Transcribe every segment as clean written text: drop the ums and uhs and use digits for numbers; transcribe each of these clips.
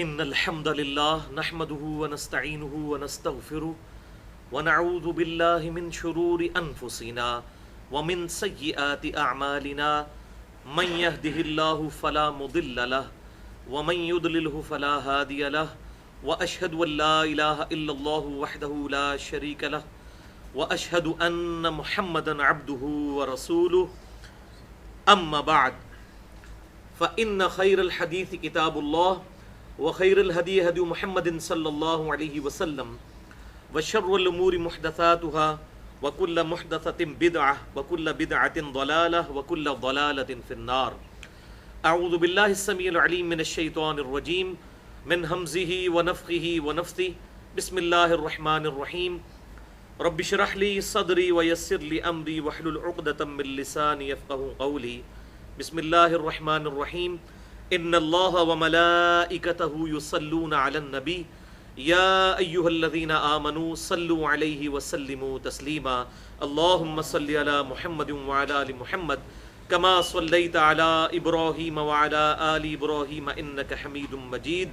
إن الحمد لله نحمده ونستعينه ونستغفره ونعوذ بالله من شرور أنفسنا ومن سيئات أعمالنا من يهده الله فلا مضل له ومن يضلله فلا هادي له وأشهد أن لا إله إلا الله وحده لا شريك له وأشهد أن محمدا عبده ورسوله أما بعد فإن خير الحديث كتاب الله وخير الهدي هدي محمد صلى الله عليه وسلم وشر الأمور محدثاتها وكل محدثة بدعة وكل بدعة ضلالة وكل ضلالة في النار. أعوذ بالله السميع العليم من الشيطان الرجيم من همزه ونفخه ونفثه. بسم الله الرحمن الرحيم. رب اشرح لي صدري ويسر لي أمري واحلل عقدة من لساني يفقهوا قولي. بسم الله الرحمن الرحيم. ان الله وملائكته يصلون على النبي يا ايها الذين آمنوا صلوا عليه وسلموا تسليما. اللهم صل على محمد وعلى ال محمد كما صليت على ابراهيم وعلى ال ابراهيم انك حميد مجيد.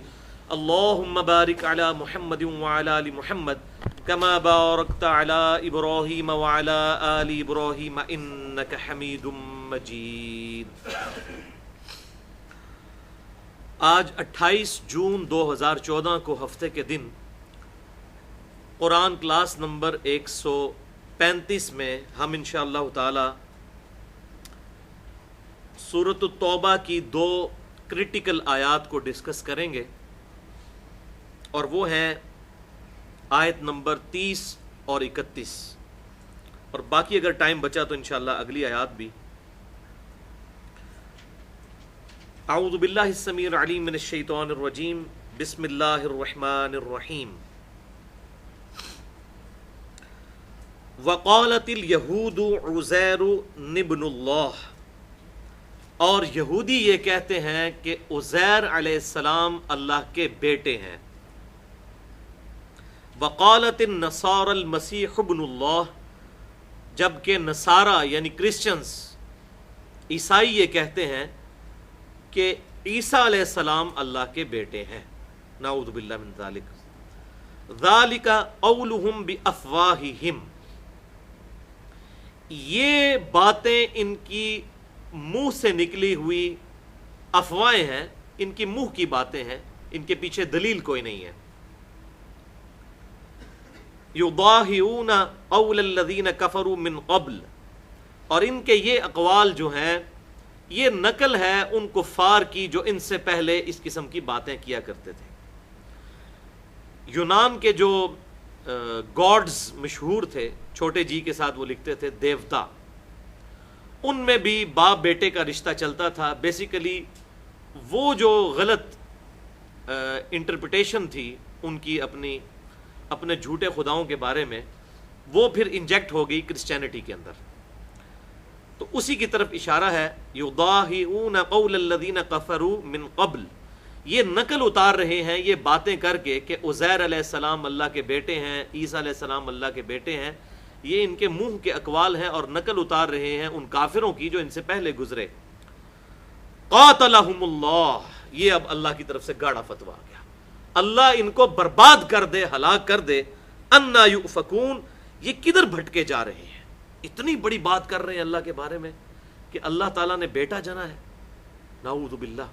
اللهم بارك على محمد وعلى ال محمد كما باركت على ابراهيم وعلى ال ابراهيم انك حميد مجيد. آج 28 جون 2014 کو ہفتے کے دن قرآن کلاس نمبر 135 میں ہم انشاءاللہ تعالی سورۃ التوبہ کی 2 کرٹیکل آیات کو ڈسکس کریں گے، اور وہ ہیں آیت نمبر 30 اور 31، اور باقی اگر ٹائم بچا تو انشاءاللہ اگلی آیات بھی. اعوذ باللہ السمیع العلیم من الشیطان الرجیم. بسم اللہ الرحمن الرحیم. وقالت الیہود عزیر ابن اللہ، اور یہودی یہ کہتے ہیں کہ عزیر علیہ السلام اللہ کے بیٹے ہیں. وقالت النصارى المسیح ابن اللہ، جبکہ نصارہ یعنی کرسچنز عیسائی یہ کہتے ہیں کہ عیسیٰ علیہ السلام اللہ کے بیٹے ہیں. نعوذ باللہ من ذالک. ذالک قولہم بافواہہم، یہ باتیں ان کی منہ سے نکلی ہوئی افواہیں ہیں، ان کی منہ کی باتیں ہیں، ان کے پیچھے دلیل کوئی نہیں ہے. یضاہئون قول الذین کفروا من قبل، اور ان کے یہ اقوال جو ہیں یہ نقل ہے ان کفار کی جو ان سے پہلے اس قسم کی باتیں کیا کرتے تھے. یونان کے جو گاڈز مشہور تھے، چھوٹے جی کے ساتھ وہ لکھتے تھے دیوتا، ان میں بھی باپ بیٹے کا رشتہ چلتا تھا. بیسیکلی وہ جو غلط انٹرپریٹیشن تھی ان کی اپنے جھوٹے خداؤں کے بارے میں، وہ پھر انجیکٹ ہو گئی کرسچینٹی کے اندر. تو اسی کی طرف اشارہ ہے. یضاہئون قول الذین کفروا من قبل، یہ نقل اتار رہے ہیں یہ باتیں کر کے کہ عزیر علیہ السلام اللہ کے بیٹے ہیں، عیسیٰ علیہ السلام اللہ کے بیٹے ہیں. یہ ان کے منہ کے اقوال ہیں اور نقل اتار رہے ہیں ان کافروں کی جو ان سے پہلے گزرے. قاتلہم اللہ، یہ اب اللہ کی طرف سے گاڑا فتویٰ آ گیا، اللہ ان کو برباد کر دے، ہلاک کر دے. انا یؤفکون، یہ کدھر بھٹکے جا رہے ہیں. اتنی بڑی بات کر رہے ہیں اللہ کے بارے میں کہ اللہ تعالیٰ نے بیٹا جنا ہے. نعوذ باللہ.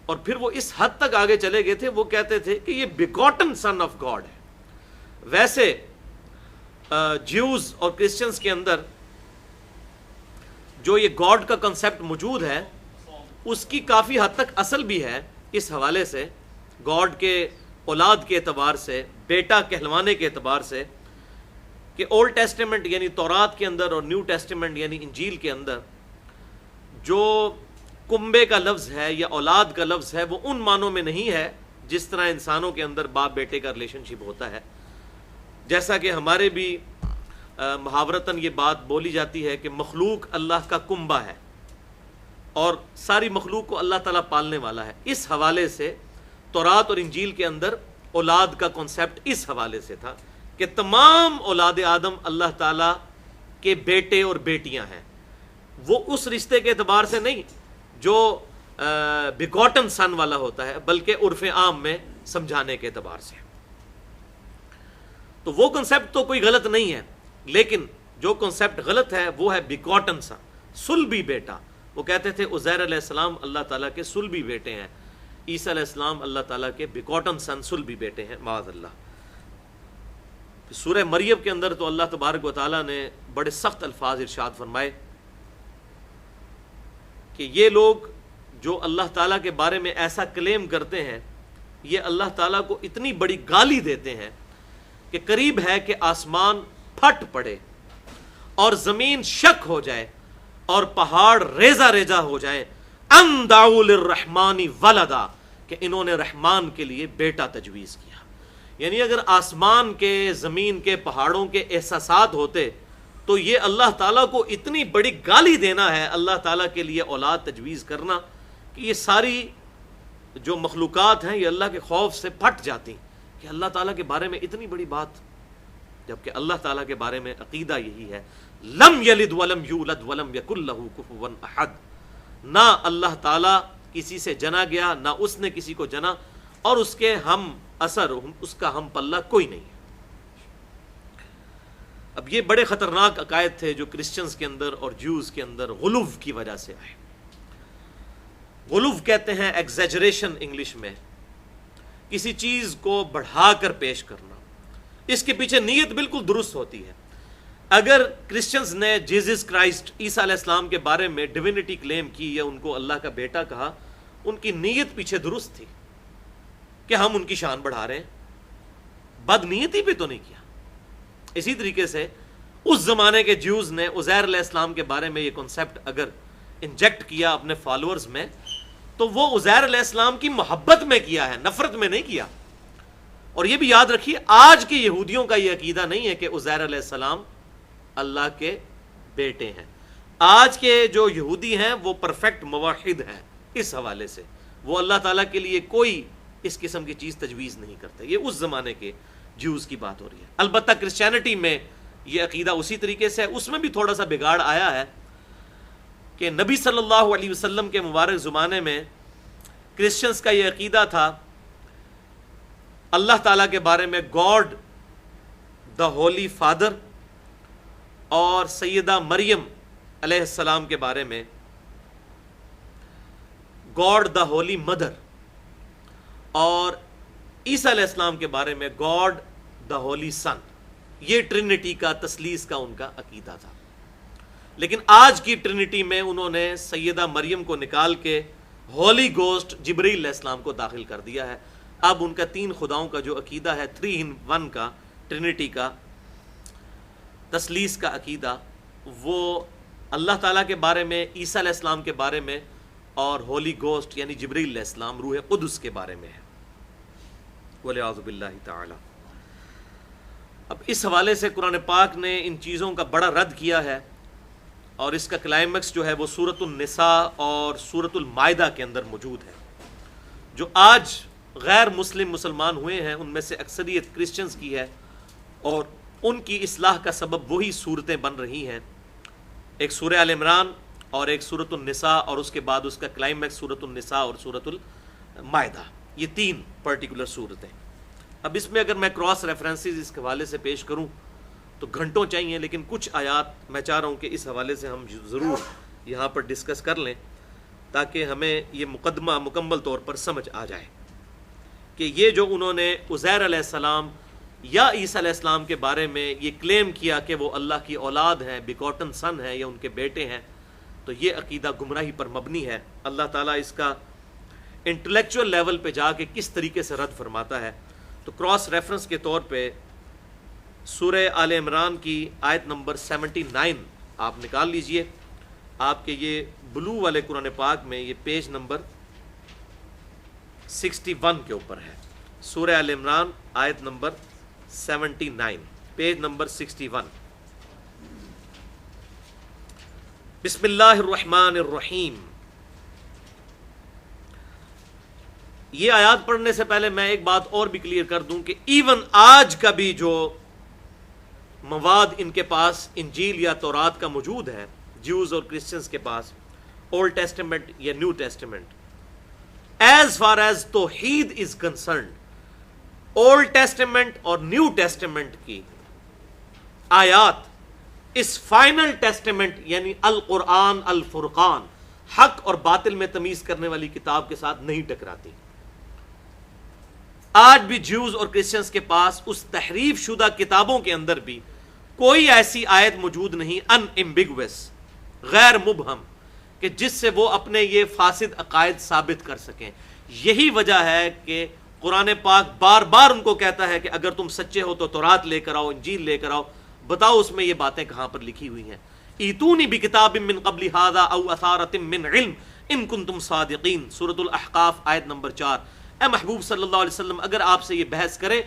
اور پھر وہ اس حد تک آگے چلے گئے تھے، وہ کہتے تھے کہ یہ بیگوٹن سن آف گاڈ ہے. ویسے جیوز اور کرسچنز کے اندر جو یہ گاڈ کا کنسیپٹ موجود ہے اس کی کافی حد تک اصل بھی ہے اس حوالے سے، گاڈ کے اولاد کے اعتبار سے، بیٹا کہلوانے کے اعتبار سے، کہ اولڈ ٹیسٹیمنٹ یعنی تورات کے اندر اور نیو ٹیسٹیمنٹ یعنی انجیل کے اندر جو کنبے کا لفظ ہے یا اولاد کا لفظ ہے وہ ان معنوں میں نہیں ہے جس طرح انسانوں کے اندر باپ بیٹے کا ریلیشن شپ ہوتا ہے. جیسا کہ ہمارے بھی محاورتاً یہ بات بولی جاتی ہے کہ مخلوق اللہ کا کنبہ ہے اور ساری مخلوق کو اللہ تعالیٰ پالنے والا ہے. اس حوالے سے تورات اور انجیل کے اندر اولاد کا کنسیپٹ اس حوالے سے تھا کہ تمام اولاد آدم اللہ تعالیٰ کے بیٹے اور بیٹیاں ہیں. وہ اس رشتے کے اعتبار سے نہیں جو بیگاٹن سن والا ہوتا ہے، بلکہ عرف عام میں سمجھانے کے اعتبار سے۔ تو وہ کنسیپٹ تو کوئی غلط نہیں ہے، لیکن جو کنسیپٹ غلط ہے وہ ہے بیگاٹن سن، صلبی بیٹا۔ وہ کہتے تھے عزیر علیہ السلام اللہ تعالیٰ کے صلبی بیٹے ہیں، عیسیٰ علیہ السلام اللہ تعالیٰ کے بیگاٹن سن، صلبی بیٹے ہیں، معاذ اللہ۔ سورہ مریم کے اندر تو اللہ تبارک و تعالیٰ نے بڑے سخت الفاظ ارشاد فرمائے کہ یہ لوگ جو اللہ تعالیٰ کے بارے میں ایسا کلیم کرتے ہیں، یہ اللہ تعالیٰ کو اتنی بڑی گالی دیتے ہیں کہ قریب ہے کہ آسمان پھٹ پڑے اور زمین شک ہو جائے اور پہاڑ ریزہ ریزہ ہو جائیں، ان دعوا للرحمن ولدا، کہ انہوں نے رحمان کے لیے بیٹا تجویز کیا۔ یعنی اگر آسمان کے، زمین کے، پہاڑوں کے احساسات ہوتے تو یہ اللہ تعالیٰ کو اتنی بڑی گالی دینا ہے، اللہ تعالیٰ کے لیے اولاد تجویز کرنا، کہ یہ ساری جو مخلوقات ہیں یہ اللہ کے خوف سے پھٹ جاتی کہ اللہ تعالیٰ کے بارے میں اتنی بڑی بات، جبکہ اللہ تعالیٰ کے بارے میں عقیدہ یہی ہے، لم یلد ولم یولد ولم یکن لہ کفوا احد، نہ اللہ تعالیٰ کسی سے جنا گیا، نہ اس نے کسی کو جنا، اور اس کے ہم اثر، اس کا ہم پلہ کوئی نہیں ہے۔ اب یہ بڑے خطرناک عقائد تھے جو کرسچنز کے اندر اور جیوز کے اندر غلو کی وجہ سے آئے۔ غلو کہتے ہیں ایگزیجریشن انگلش میں، کسی چیز کو بڑھا کر پیش کرنا۔ اس کے پیچھے نیت بالکل درست ہوتی ہے۔ اگر کرسچنز نے جیزس کرائسٹ، عیسیٰ علیہ السلام کے بارے میں ڈیوینٹی کلیم کی یا ان کو اللہ کا بیٹا کہا، ان کی نیت پیچھے درست تھی کہ ہم ان کی شان بڑھا رہے ہیں، بد نیتی بھی تو نہیں کیا۔ اسی طریقے سے اس زمانے کے جیوز نے عزیر علیہ السلام کے بارے میں یہ کنسیپٹ اگر انجیکٹ کیا اپنے فالوورز میں، تو وہ عزیر علیہ السلام کی محبت میں کیا ہے، نفرت میں نہیں کیا۔ اور یہ بھی یاد رکھیے، آج کے یہودیوں کا یہ عقیدہ نہیں ہے کہ عزیر علیہ السلام اللہ کے بیٹے ہیں۔ آج کے جو یہودی ہیں وہ پرفیکٹ موحد ہیں، اس حوالے سے وہ اللہ تعالیٰ کے لیے کوئی اس قسم کی چیز تجویز نہیں کرتے۔ یہ اس زمانے کے جیوز کی بات ہو رہی ہے۔ البتہ کرسچینٹی میں یہ عقیدہ اسی طریقے سے ہے، اس میں بھی تھوڑا سا بگاڑ آیا ہے کہ نبی صلی اللہ علیہ وسلم کے مبارک زمانے میں کرسچنز کا یہ عقیدہ تھا اللہ تعالیٰ کے بارے میں گاڈ دا ہولی فادر، اور سیدہ مریم علیہ السلام کے بارے میں گاڈ دا ہولی مدر، اور عیسیٰ علیہ السلام کے بارے میں گاڈ دا ہولی سن۔ یہ ٹرینٹی کا، تثلیث کا ان کا عقیدہ تھا۔ لیکن آج کی ٹرینٹی میں انہوں نے سیدہ مریم کو نکال کے ہولی گوسٹ جبریل علیہ السلام کو داخل کر دیا ہے۔ اب ان کا تین خداؤں کا جو عقیدہ ہے، 3 in 1 کا، ٹرینٹی کا، تثلیث کا عقیدہ، وہ اللہ تعالیٰ کے بارے میں، عیسیٰ علیہ السلام کے بارے میں، اور ہولی گوسٹ یعنی جبریل علیہ السلام، روح قدس کے بارے میں ہے، والعیاذ باللہ تعالی۔ اب اس حوالے سے قرآن پاک نے ان چیزوں کا بڑا رد کیا ہے، اور اس کا کلائمیکس جو ہے وہ سورۃ النساء اور سورۃ المائدہ کے اندر موجود ہے۔ جو آج غیر مسلم مسلمان ہوئے ہیں ان میں سے اکثریت کرسچنز کی ہے، اور ان کی اصلاح کا سبب وہی صورتیں بن رہی ہیں، ایک سورہ آل عمران اور ایک سورۃ النساء، اور اس کے بعد اس کا کلائمیکس سورۃ النساء اور سورۃ المائدہ، یہ 3 پرٹیکولر صورتیں۔ اب اس میں اگر میں کراس ریفرنسز اس حوالے سے پیش کروں تو گھنٹوں چاہیے، لیکن کچھ آیات میں چاہ رہا ہوں کہ اس حوالے سے ہم ضرور یہاں پر ڈسکس کر لیں، تاکہ ہمیں یہ مقدمہ مکمل طور پر سمجھ آ جائے کہ یہ جو انہوں نے عزیر علیہ السلام یا عیسیٰ علیہ السلام کے بارے میں یہ کلیم کیا کہ وہ اللہ کی اولاد ہیں، بیگاٹن سن ہے یا ان کے بیٹے ہیں، تو یہ عقیدہ گمراہی پر مبنی ہے۔ اللہ تعالیٰ اس کا انٹلیکچوئل لیول پہ جا کے کس طریقے سے رد فرماتا ہے، تو کراس ریفرنس کے طور پہ سورہ آل عمران کی آیت نمبر 79 آپ نکال لیجئے، آپ کے یہ بلو والے قرآن پاک میں یہ پیج نمبر 61 کے اوپر ہے، سورہ آل عمران آیت نمبر 79، پیج نمبر 61۔ بسم اللہ الرحمن الرحیم۔ یہ آیات پڑھنے سے پہلے میں ایک بات اور بھی کلیئر کر دوں کہ ایون آج کا بھی جو مواد ان کے پاس انجیل یا تورات کا موجود ہے، جیوز اور کرسچنز کے پاس، اولڈ ٹیسٹمنٹ یا new testament, as far as توحید از کنسرنڈ، اولڈ ٹیسٹیمنٹ اور نیو ٹیسٹیمنٹ کی آیات اس فائنل ٹیسٹیمنٹ یعنی القرآن الفرقان، حق اور باطل میں تمیز کرنے والی کتاب کے ساتھ نہیں ٹکراتی۔ آج بھی جیوز اور کرسچنز کے پاس اس تحریف شدہ کتابوں کے اندر بھی کوئی ایسی آیت موجود نہیں ان ایمبیگوس، غیر مبہم، کہ جس سے وہ اپنے یہ فاسد عقائد ثابت کر سکیں۔ یہی وجہ ہے کہ قرآن پاک بار بار ان کو کہتا ہے کہ اگر تم سچے ہو تو تورات لے کر آؤ، انجیل لے کر آؤ، بتاؤ اس میں یہ باتیں کہاں پر لکھی ہوئی ہیں۔ ایتونی بکتاب من قبل ھذا او اثارۃ من علم ان کنتم صادقین، سورۃ الاحقاف آیت نمبر 4۔ اے محبوب صلی اللہ علیہ وسلم، اگر آپ سے یہ بحث کرے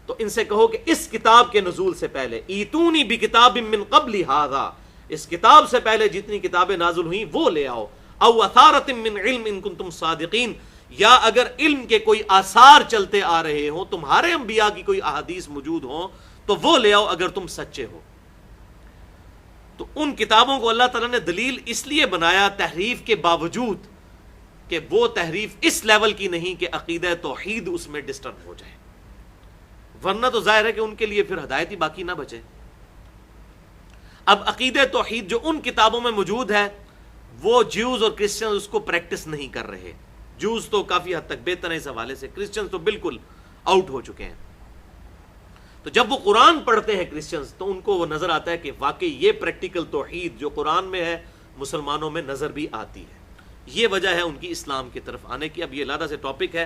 تو ان سے کہو کہ اس کتاب کے نزول سے پہلے، ایتونی بکتاب من قبل ھذا، اس کتاب سے پہلے جتنی کتابیں نازل ہوئیں وہ لے آؤ، او اثارۃ من علم ان کنتم صادقین، یا اگر علم کے کوئی آثار چلتے آ رہے ہوں، تمہارے انبیاء کی کوئی احادیث موجود ہوں تو وہ لے آؤ اگر تم سچے ہو۔ تو ان کتابوں کو اللہ تعالیٰ نے دلیل اس لیے بنایا تحریف کے باوجود کہ وہ تحریف اس لیول کی نہیں کہ عقیدہ توحید اس میں ڈسٹرب ہو جائے، ورنہ تو ظاہر ہے کہ ان کے لیے پھر ہدایت ہی باقی نہ بچے۔ اب عقیدہ توحید جو ان کتابوں میں موجود ہے وہ جیوز اور کرسچنز اس کو پریکٹس نہیں کر رہے۔ جیوز تو کافی حد تک بہتر ہیں اس حوالے سے، کرسچنز تو بالکل آؤٹ ہو چکے ہیں۔ تو جب وہ قرآن پڑھتے ہیں کرسچنز تو ان کو وہ نظر آتا ہے کہ واقعی یہ پریکٹیکل توحید جو قرآن میں ہے مسلمانوں میں نظر بھی آتی ہے۔ یہ وجہ ہے ان کی اسلام کی طرف آنے کی۔ اب یہ علیحدہ سے ٹاپک ہے،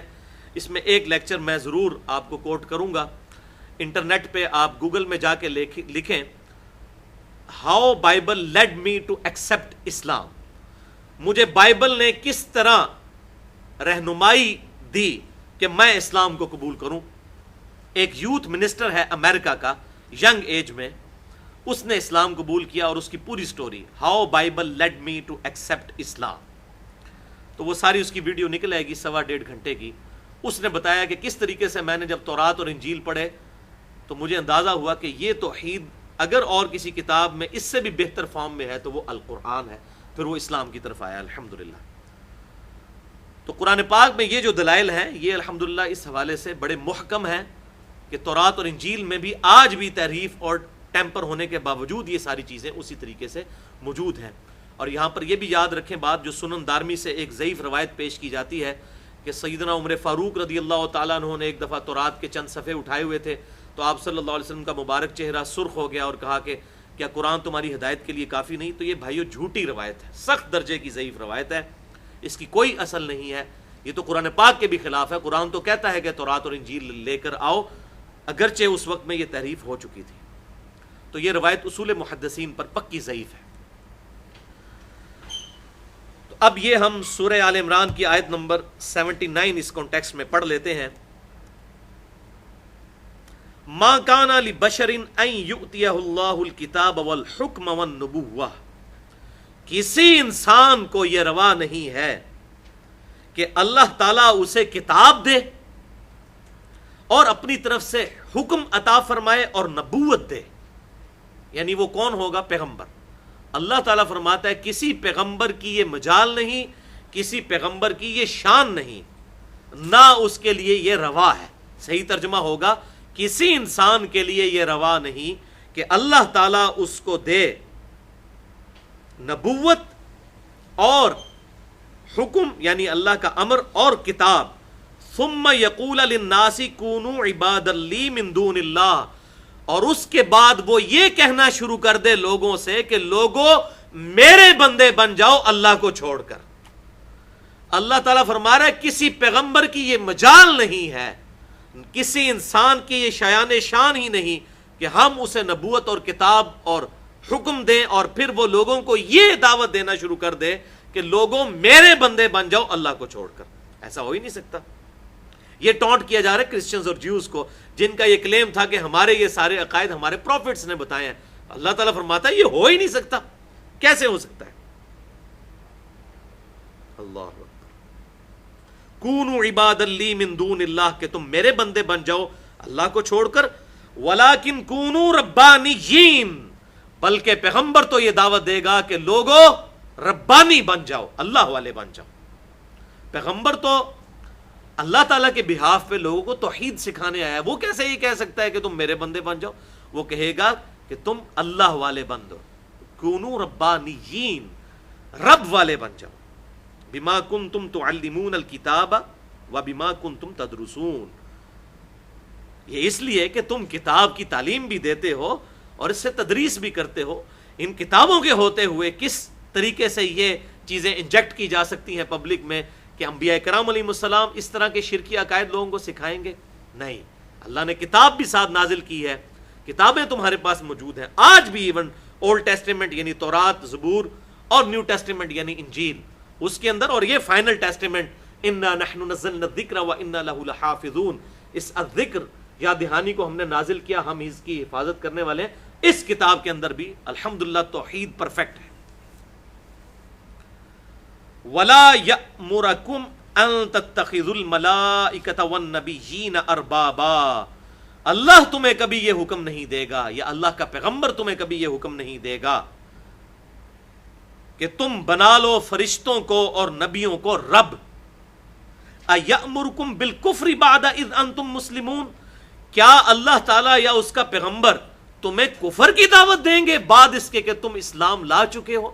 اس میں ایک لیکچر میں ضرور آپ کو کوٹ کروں گا۔ انٹرنیٹ پہ آپ گوگل میں جا کے لکھیں how Bible lead me to accept Islam, مجھے بائبل نے کس طرح رہنمائی دی کہ میں اسلام کو قبول کروں۔ ایک یوتھ منسٹر ہے امریکہ کا، ینگ ایج میں، اس نے اسلام قبول کیا اور اس کی پوری story, how Bible lead me to accept Islam, تو وہ ساری اس کی ویڈیو نکل آئے گی 1.5 گھنٹے کی۔ اس نے بتایا کہ کس طریقے سے میں نے جب تورات اور انجیل پڑھے تو مجھے اندازہ ہوا کہ یہ توحید اگر اور کسی کتاب میں اس سے بھی بہتر فارم میں ہے تو وہ القرآن ہے۔ پھر وہ اسلام کی طرف آیا الحمدللہ۔ تو قرآن پاک میں یہ جو دلائل ہیں یہ الحمدللہ اس حوالے سے بڑے محکم ہیں کہ تورات اور انجیل میں بھی آج بھی تحریف اور ٹیمپر ہونے کے باوجود یہ ساری چیزیں اسی طریقے سے موجود ہیں۔ اور یہاں پر یہ بھی یاد رکھیں بات جو سنن دارمی سے ایک ضعیف روایت پیش کی جاتی ہے کہ سیدنا عمر فاروق رضی اللہ تعالیٰ عنہ نے ایک دفعہ تورات کے چند صفحے اٹھائے ہوئے تھے تو آپ صلی اللہ علیہ وسلم کا مبارک چہرہ سرخ ہو گیا اور کہا کہ کیا قرآن تمہاری ہدایت کے لیے کافی نہیں؟ تو یہ بھائیو جھوٹی روایت ہے، سخت درجے کی ضعیف روایت ہے، اس کی کوئی اصل نہیں ہے، یہ تو قرآن پاک کے بھی خلاف ہے۔ قرآن تو کہتا ہے کہ تورات اور انجیل لے کر آؤ، اگرچہ اس وقت میں یہ تحریف ہو چکی تھی۔ تو یہ روایت اصول محدثین پر پکی ضعیف ہے۔ تو اب یہ ہم سورہ آل عمران کی آیت نمبر 79 اس کانٹیکسٹ میں پڑھ لیتے ہیں۔ ما کان لبشر ان یؤتیہ اللہ الکتاب والحکم والنبوہ، کسی انسان کو یہ روا نہیں ہے کہ اللہ تعالیٰ اسے کتاب دے اور اپنی طرف سے حکم عطا فرمائے اور نبوت دے۔ یعنی وہ کون ہوگا؟ پیغمبر۔ اللہ تعالیٰ فرماتا ہے کسی پیغمبر کی یہ مجال نہیں، کسی پیغمبر کی یہ شان نہیں، نہ اس کے لیے یہ روا ہے۔ صحیح ترجمہ ہوگا کسی انسان کے لیے یہ روا نہیں کہ اللہ تعالیٰ اس کو دے نبوت اور حکم، یعنی اللہ کا امر اور کتاب، ثم یقول للناس کونوا عبادا لی من دون اللہ، اور اس کے بعد وہ یہ کہنا شروع کر دے لوگوں سے کہ لوگوں میرے بندے بن جاؤ اللہ کو چھوڑ کر۔ اللہ تعالیٰ فرما رہا ہے کسی پیغمبر کی یہ مجال نہیں ہے، کسی انسان کی یہ شایان شان ہی نہیں کہ ہم اسے نبوت اور کتاب اور حکم دیں اور پھر وہ لوگوں کو یہ دعوت دینا شروع کر دے کہ لوگوں میرے بندے بن جاؤ اللہ کو چھوڑ کر۔ ایسا ہو ہی نہیں سکتا۔ یہ ٹونٹ کیا جا رہا ہے کرسچنز اور جیوز کو، جن کا یہ کلیم تھا کہ ہمارے یہ سارے عقائد ہمارے پروفٹس نے بتائے ہیں۔ اللہ تعالیٰ فرماتا ہے یہ ہو ہی نہیں سکتا، کیسے ہو سکتا ہے؟ اللہ اکبر۔ کونوا عبادا لی من دون اللہ، کہ تم میرے بندے بن جاؤ اللہ کو چھوڑ کر، ولیکن کونوا ربانیین، بلکہ پیغمبر تو یہ دعوت دے گا کہ لوگوں ربانی بن جاؤ، اللہ والے بن جاؤ۔ پیغمبر تو اللہ تعالیٰ کے بہاف پہ لوگوں کو توحید سکھانے آیا ہے، وہ کیسے یہ کہہ سکتا ہے کہ تم میرے بندے بن جاؤ؟ وہ کہے گا کہ تم اللہ والے بندو، کونوا ربانیین، رب والے بن جاؤ، بما کنتم تعلمون الکتاب وبما کنتم تدرسون، یہ اس لیے کہ تم کتاب کی تعلیم بھی دیتے ہو اور اس سے تدریس بھی کرتے ہو۔ ان کتابوں کے ہوتے ہوئے کس طریقے سے یہ چیزیں انجیکٹ کی جا سکتی ہیں پبلک میں کہ انبیاء کرام علیہ السلام اس طرح کے شرکی عقائد لوگوں کو سکھائیں گے؟ نہیں، اللہ نے کتاب بھی ساتھ نازل کی ہے، کتابیں تمہارے پاس موجود ہیں آج بھی، ایون اولڈ ٹیسٹیمنٹ یعنی تورات، زبور، اور نیو ٹیسٹیمنٹ یعنی انجیل، اس کے اندر، اور یہ فائنل ٹیسٹیمنٹ انا نحن نزلنا الذکر وانا لہ لحافظون، اس الذکر یا دہانی کو ہم نے نازل کیا، ہم اس کی حفاظت کرنے والے ہیں۔ اس کتاب کے اندر بھی الحمدللہ توحید پرفیکٹ ہے۔ وَلَا يَأْمُرَكُمْ أَن تَتَّخِذُوا الْمَلَائِكَةَ وَالنَّبِيِّينَ أَرْبَابًا، اللہ تمہیں کبھی یہ حکم نہیں دے گا، یا اللہ کا پیغمبر تمہیں کبھی یہ حکم نہیں دے گا کہ تم بنا لو فرشتوں کو اور نبیوں کو رب۔ أَيَأْمُرُكُمْ بِالْكُفْرِ بَعْدَ إِذْ أَنْتُمْ مُسْلِمُونَ، کیا اللہ تعالیٰ یا اس کا پیغمبر تمہیں کفر کی دعوت دیں گے بعد اس کے کہ تم اسلام لا چکے ہو؟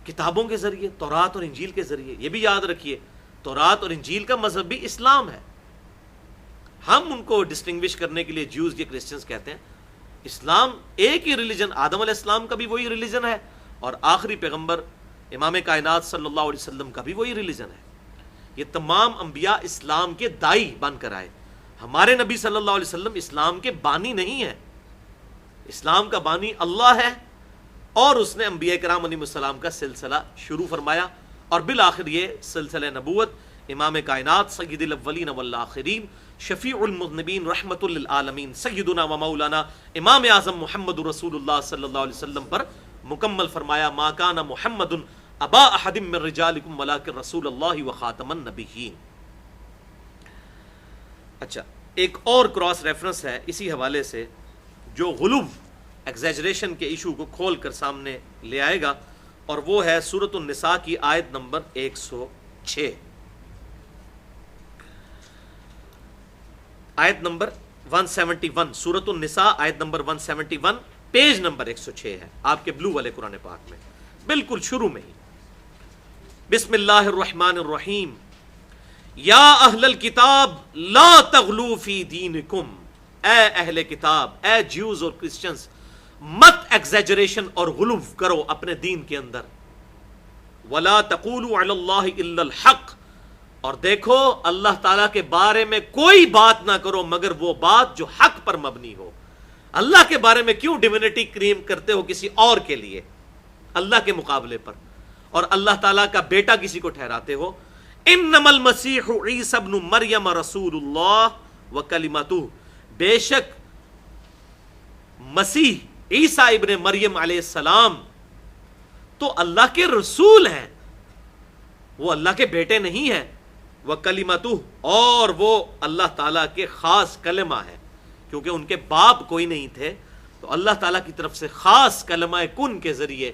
کتابوں کے ذریعے، تورات اور انجیل کے ذریعے، یہ بھی یاد رکھیے تورات اور انجیل کا مذہب بھی اسلام ہے۔ ہم ان کو ڈسٹنگوش کرنے کے لیے جیوز یا کرسچنز کہتے ہیں، اسلام ایک ہی ریلیجن، آدم علیہ السلام کا بھی وہی ریلیجن ہے، اور آخری پیغمبر امام کائنات صلی اللہ علیہ وسلم کا بھی وہی ریلیجن ہے۔ یہ تمام انبیاء اسلام کے دائی بن کر آئے۔ ہمارے نبی صلی اللہ علیہ وسلم اسلام کے بانی نہیں ہیں، اسلام کا بانی اللہ ہے، اور اس نے انبیاء کرام علیہ السلام کا سلسلہ شروع فرمایا، اور بالآخر یہ سلسلہ نبوت امام کائنات سید الاولین والآخرین شفیع المذنبین رحمت للعالمین سیدنا و مولانا امام اعظم محمد رسول اللہ صلی اللہ علیہ وسلم پر مکمل فرمایا۔ ما کان محمد ابا احد من رجالکم ولکن رسول اللہ و خاتم النبیین۔ اچھا، ایک اور کراس ریفرنس ہے اسی حوالے سے جو غلو، ایگزیجریشن کے ایشو کو کھول کر سامنے لے آئے گا، اور وہ ہے سورۃ النساء کی آیت نمبر 106، آیت نمبر 171، سورۃ النساء آیت نمبر 171، پیج نمبر 106 ہے آپ کے بلو والے قرآن پاک میں، بالکل شروع میں ہی۔ بسم اللہ الرحمن الرحیم، یا اہل الکتاب لا تغلو فی دینکم، اے اہل کتاب، اے جیوز اور کرسچنز، مت ایگزیجریشن اور غلو کرو اپنے دین کے اندر۔ ولا تقولوا علی اللہ الا الحق، اور دیکھو اللہ تعالیٰ کے بارے میں کوئی بات نہ کرو مگر وہ بات جو حق پر مبنی ہو۔ اللہ کے بارے میں کیوں ڈیوینٹی کریم کرتے ہو کسی اور کے لیے، اللہ کے مقابلے پر، اور اللہ تعالیٰ کا بیٹا کسی کو ٹھہراتے ہو۔ انما المسیح عیسی ابن مریم رسول اللہ وکلمتہ، بے شک مسیح عیسیٰ ابن مریم علیہ السلام تو اللہ کے رسول ہیں، وہ اللہ کے بیٹے نہیں ہیں۔ وکلمتہ، اور وہ اللہ تعالیٰ کے خاص کلمہ ہے، کیونکہ ان کے باپ کوئی نہیں تھے، تو اللہ تعالیٰ کی طرف سے خاص کلمہ کن کے ذریعے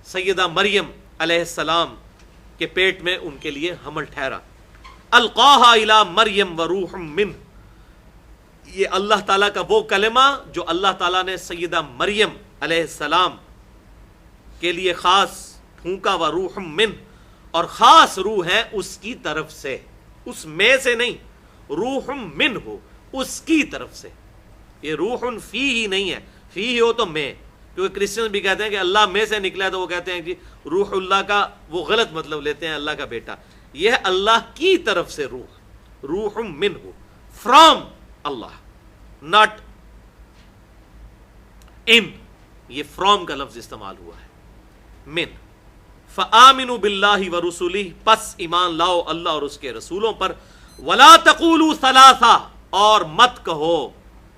سیدہ مریم علیہ السلام کے پیٹ میں ان کے لیے حمل ٹھہرا۔ القاہا الی مریم وروح منہ، یہ اللہ تعالیٰ کا وہ کلمہ جو اللہ تعالیٰ نے سیدہ مریم علیہ السلام کے لیے خاص پھونکا، وروح منہ، اور خاص روح ہے اس کی طرف سے، اس میں سے نہیں، روح منہ ہو اس کی طرف سے، یہ روح فی ہی نہیں ہے، فی ہو تو میں، کیونکہ کرسچن بھی کہتے ہیں کہ اللہ میں سے نکلا ہے، تو وہ کہتے ہیں کہ روح اللہ کا وہ غلط مطلب لیتے ہیں، اللہ کا بیٹا، یہ ہے اللہ کی طرف سے روح، روح منہ، فرام اللہ، ناٹ ان، یہ فرام کا لفظ استعمال ہوا ہے، من۔ فآمنوا باللہ ورسلہ، پس ایمان لاؤ اللہ اور اس کے رسولوں پر۔ ولا تقولوا ثلاثہ، اور مت کہو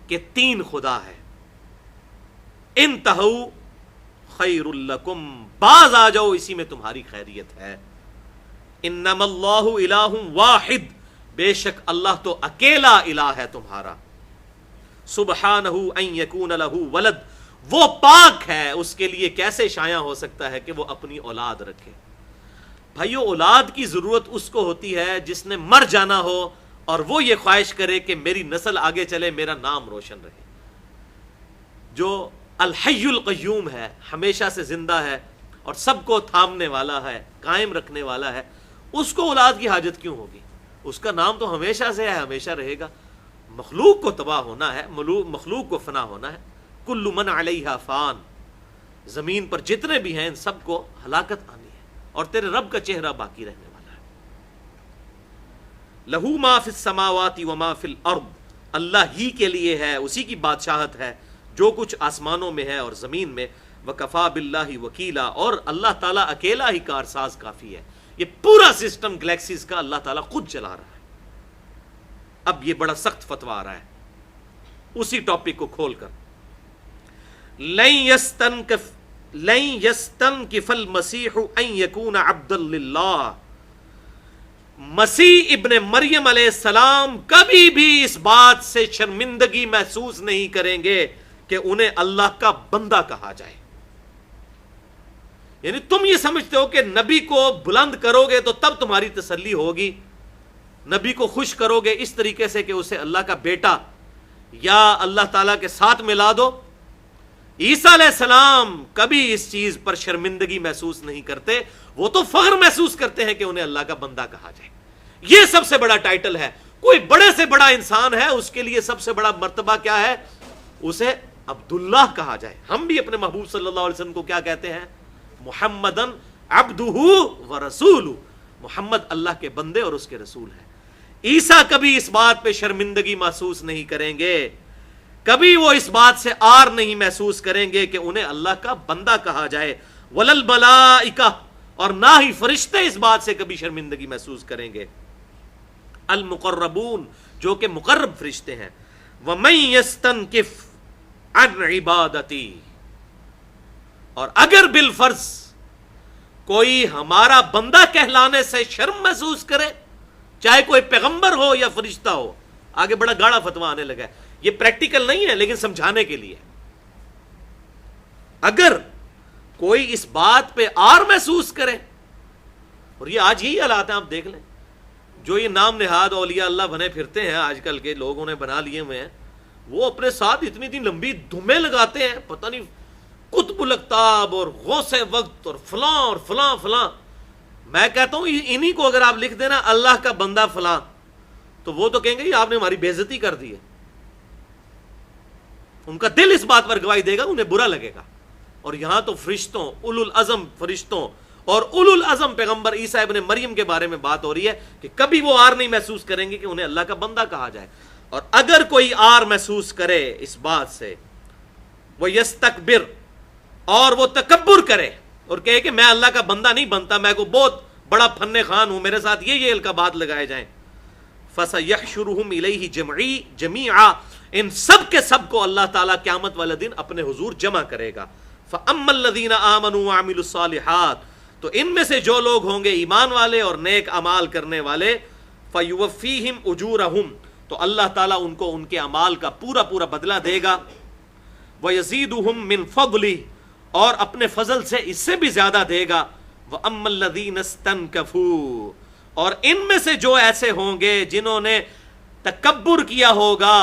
کہ تین خدا ہے۔ انتہوا خیر لکم، باز آ جاؤ اسی میں تمہاری خیریت ہے۔ انما اللہ الہ واحد، بے شک اللہ تو اکیلا الہ ہے تمہارا۔ سبحانہ ان یکون لہ ولد، وہ پاک ہے، اس کے لیے کیسے شایع ہو سکتا ہے کہ وہ اپنی اولاد رکھے۔ بھائیو اولاد کی ضرورت اس کو ہوتی ہے جس نے مر جانا ہو اور وہ یہ خواہش کرے کہ میری نسل آگے چلے، میرا نام روشن رہے. جو الحی القیوم ہے، ہمیشہ سے زندہ ہے اور سب کو تھامنے والا ہے، قائم رکھنے والا ہے، اس کو اولاد کی حاجت کیوں ہوگی؟ اس کا نام تو ہمیشہ سے ہے، ہمیشہ رہے گا. مخلوق کو تباہ ہونا ہے، مخلوق کو فنا ہونا ہے. کل من علیہا فان، زمین پر جتنے بھی ہیں ان سب کو ہلاکت آنی ہے اور تیرے رب کا چہرہ باقی رہنے والا ہے. لہو ما فی السماوات وما فی الارض، اللہ ہی کے لیے ہے، اسی کی بادشاہت ہے جو کچھ آسمانوں میں ہے اور زمین میں. وکفا باللہ وکیلا، اور اللہ تعالیٰ اکیلا ہی کارساز کافی ہے. یہ پورا سسٹم گلیکسیز کا اللہ تعالیٰ خود چلا رہا ہے. اب یہ بڑا سخت فتویٰ آ رہا ہے اسی ٹاپک کو کھول کر. لن یستنکف المسیح ان یکون عبدا للہ، مسیح ابن مریم علیہ السلام کبھی بھی اس بات سے شرمندگی محسوس نہیں کریں گے کہ انہیں اللہ کا بندہ کہا جائے. یعنی تم یہ سمجھتے ہو کہ نبی کو بلند کرو گے تو تب تمہاری تسلی ہوگی، نبی کو خوش کرو گے اس طریقے سے کہ اسے اللہ کا بیٹا یا اللہ تعالیٰ کے ساتھ ملا دو. عیسیٰ علیہ السلام کبھی اس چیز پر شرمندگی محسوس نہیں کرتے، وہ تو فخر محسوس کرتے ہیں کہ انہیں اللہ کا بندہ کہا جائے. یہ سب سے بڑا ٹائٹل ہے. کوئی بڑے سے بڑا انسان ہے، اس کے لیے سب سے بڑا مرتبہ کیا ہے؟ اسے عبداللہ کہا جائے. ہم بھی اپنے محبوب صلی اللہ علیہ وسلم کو کیا کہتے ہیں؟ محمدن عبدہ ورسولہ، محمد اللہ کے بندے اور اس کے رسول ہیں. عیسیٰ کبھی اس بات پہ شرمندگی محسوس نہیں کریں گے، کبھی وہ اس بات سے آر نہیں محسوس کریں گے کہ انہیں اللہ کا بندہ کہا جائے. ولل ملائکہ، اور نہ ہی فرشتے اس بات سے کبھی شرمندگی محسوس کریں گے. المقربون، جو کہ مقرب فرشتے ہیں. ومن یستنکف عن عبادتی، اور اگر بالفرض کوئی ہمارا بندہ کہلانے سے شرم محسوس کرے، چاہے کوئی پیغمبر ہو یا فرشتہ ہو. آگے بڑا گاڑا فتویٰ آنے لگا ہے، یہ پریکٹیکل نہیں ہے لیکن سمجھانے کے لیے. اگر کوئی اس بات پہ آر محسوس کرے، اور یہ آج یہی حالات ہیں، آپ دیکھ لیں جو یہ نام نہاد اولیاء اللہ بنے پھرتے ہیں آج کل کے لوگوں نے بنا لیے ہوئے ہیں، وہ اپنے ساتھ اتنی لمبی دھمیں لگاتے ہیں، پتہ نہیں قطب الاقطاب اور غوث وقت اور فلاں اور فلاں فلاں. میں کہتا ہوں انہی کو اگر آپ لکھ دینا اللہ کا بندہ فلاں، تو وہ تو کہیں گے آپ نے ہماری بے عزتی کر دی ہے. ان کا دل اس بات پر گواہی دے گا، انہیں برا لگے گا. اور یہاں تو فرشتوں، اولو العزم فرشتوں اور اولو العزم پیغمبر عیسیٰ ابن مریم کے بارے میں بات ہو رہی ہے کہ کبھی وہ آر نہیں محسوس کریں گے کہ انہیں اللہ کا بندہ کہا جائے. اور اگر کوئی آر محسوس کرے اس بات سے، وہ یستکبر، اور وہ تکبر کرے اور کہے کہ میں اللہ کا بندہ نہیں بنتا، میں کو بہت بڑا فن خان ہوں، میرے ساتھ یہ القابات لگائے جائیں. فَسَيَحْشُرُهُمْ إِلَيْهِ جَمِيعًا، ان سب کے سب کو اللہ تعالیٰ قیامت والے دن اپنے حضور جمع کرے گا. فَأَمَّا الَّذِينَ آمَنُوا وَعَمِلُوا الصَّالِحَاتِ، تو ان میں سے جو لوگ ہوں گے ایمان والے اور نیک اعمال کرنے والے، فَيُوَفِّيهِمْ أُجُورَهُمْ، تو اللہ تعالیٰ ان کو ان کے اعمال کا پورا پورا بدلہ دے گا. وَيَزِيدُهُمْ مِنْ فَضْلِهِ، اور اپنے فضل سے اس سے بھی زیادہ دے گا. وَأَمَّا الَّذِينَ اسْتَنكَفُوا، اور ان میں سے جو ایسے ہوں گے جنہوں نے تکبر کیا ہوگا،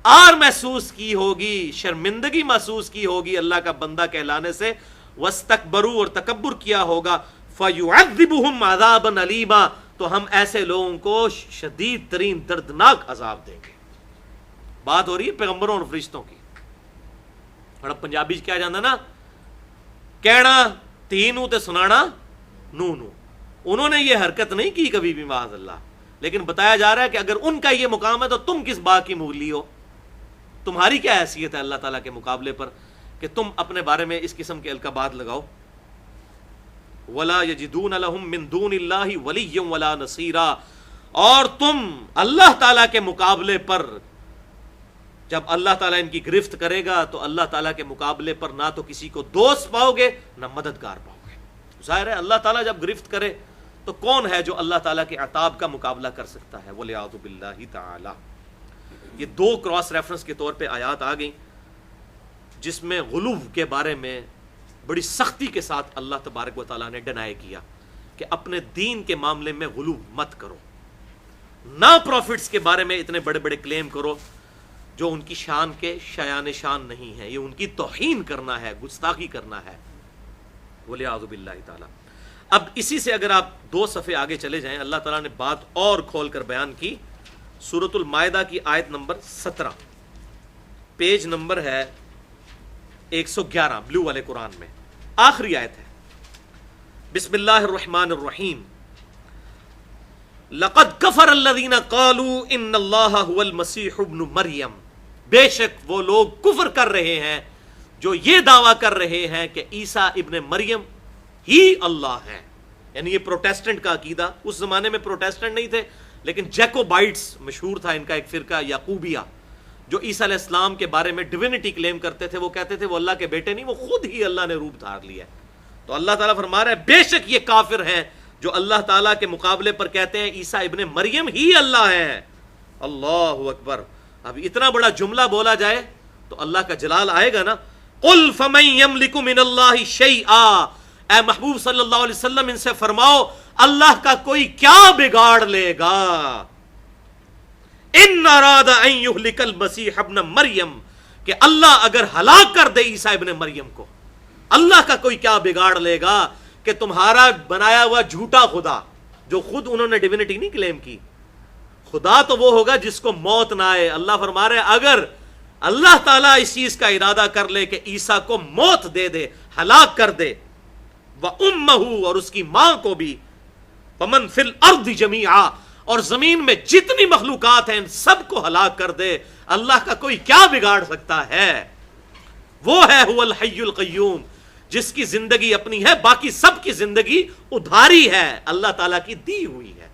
آر محسوس کی ہوگی، شرمندگی محسوس کی ہوگی اللہ کا بندہ کہلانے سے، وَاسْتَكْبَرُوا، اور تکبر کیا ہوگا، فَيُعَذِّبُهُمْ عَذَابًا أَلِيمًا، تو ہم ایسے لوگوں کو شدید ترین دردناک عذاب دیں گے. بات ہو رہی ہے پیغمبروں اور فرشتوں کی. اور اب پنجابی کیا جانا نا، کہنا تینوں تے سنانا نو نو. انہوں نے یہ حرکت نہیں کی کبھی بھی معاذ اللہ، لیکن بتایا جا رہا ہے کہ اگر ان کا یہ مقام ہے تو تم کس باغ کی مولی ہو؟ تمہاری کیا حیثیت ہے اللہ تعالیٰ کے مقابلے پر کہ تم اپنے بارے میں اس قسم کے القابات لگاؤ. وَلَا يَجِدُونَ لَهُم مِّن دُونِ اللَّهِ وَلِيًّا وَلَا نَصِيرًا، اور تم اللہ تعالیٰ کے مقابلے پر جب اللہ تعالیٰ ان کی گرفت کرے گا تو اللہ تعالیٰ کے مقابلے پر نہ تو کسی کو دوست پاؤ گے نہ مددگار پاؤ گے. ظاہر ہے اللہ تعالیٰ جب گرفت کرے تو کون ہے جو اللہ تعالیٰ کے عطاب کا مقابلہ کر سکتا ہے؟ وَلِعَاذُ بِاللَّهِ تَعَالَى. یہ دو کراس ریفرنس کے طور پہ آیات آ گئیں جس میں غلو کے بارے میں بڑی سختی کے ساتھ اللہ تبارک و تعالیٰ نے ڈینائی کیا کہ اپنے دین کے معاملے میں غلو مت کرو، نہ پروفٹس کے بارے میں اتنے بڑے بڑے کلیم کرو جو ان کی شان کے شایان شان نہیں ہے، یہ ان کی توہین کرنا ہے، گستاخی کرنا ہے، وَلِعَاذُ بِاللَّهِ تعالی۔ اب اسی سے اگر آپ 2 صفحے آگے چلے جائیں، اللہ تعالیٰ نے بات اور کھول کر بیان کی سورۃ المائدہ کی آیت نمبر 17، پیج نمبر ہے 111 بلو والے قرآن میں، آخری آیت ہے، بسم اللہ الرحمن الرحیم، لقد کفر الذین قالوا ان اللہ هو المسیح ابن مریم، بے شک وہ لوگ کفر کر رہے ہیں جو یہ دعویٰ کر رہے ہیں کہ عیسیٰ ابن مریم ہی اللہ ہے، یعنی یہ پروٹیسٹنٹ کا عقیدہ، اس زمانے میں پروٹیسٹنٹ نہیں تھے لیکن جیکوبائٹس مشہور تھا ان کا ایک فرقہ یعقوبیہ، جو عیسیٰ علیہ السلام کے بارے میں ڈیوینٹی کلیم کرتے تھے، وہ کہتے تھے وہ اللہ کے بیٹے نہیں، وہ خود ہی اللہ نے روپ دھار لیا ہے۔ تو اللہ تعالیٰ فرما رہا ہے بے شک یہ کافر ہیں جو اللہ تعالیٰ کے مقابلے پر کہتے ہیں عیسیٰ ابن مریم ہی اللہ ہے۔ اللہ اکبر، اب اتنا بڑا جملہ بولا جائے تو اللہ کا جلال آئے گا نا۔ قل فمن یملک من اللہ شیئا، اے محبوب صلی اللہ علیہ وسلم ان سے فرماؤ اللہ کا کوئی کیا بگاڑ لے گا، ان اراد ان یہلک المسیح ابن مریم، کہ اللہ اگر ہلاک کر دے عیسیٰ ابن مریم کو، اللہ کا کوئی کیا بگاڑ لے گا کہ تمہارا بنایا ہوا جھوٹا خدا، جو خود انہوں نے ڈیوینٹی نہیں کلیم کی، خدا تو وہ ہوگا جس کو موت نہ آئے۔ اللہ فرما رہے اگر اللہ تعالیٰ اس چیز کا ارادہ کر لے کہ عیسیٰ کو موت دے دے، ہلاک کر دے، وَأُمَّهُ، اور اس کی ماں کو بھی، وَمَنْ فِي الْأَرْضِ جَمِيعًا، اور زمین میں جتنی مخلوقات ہیں ان سب کو ہلاک کر دے، اللہ کا کوئی کیا بگاڑ سکتا ہے؟ وہ ہے هُوَ الْحَيُّ الْقَيُّومُ، جس کی زندگی اپنی ہے، باقی سب کی زندگی ادھاری ہے، اللہ تعالیٰ کی دی ہوئی ہے۔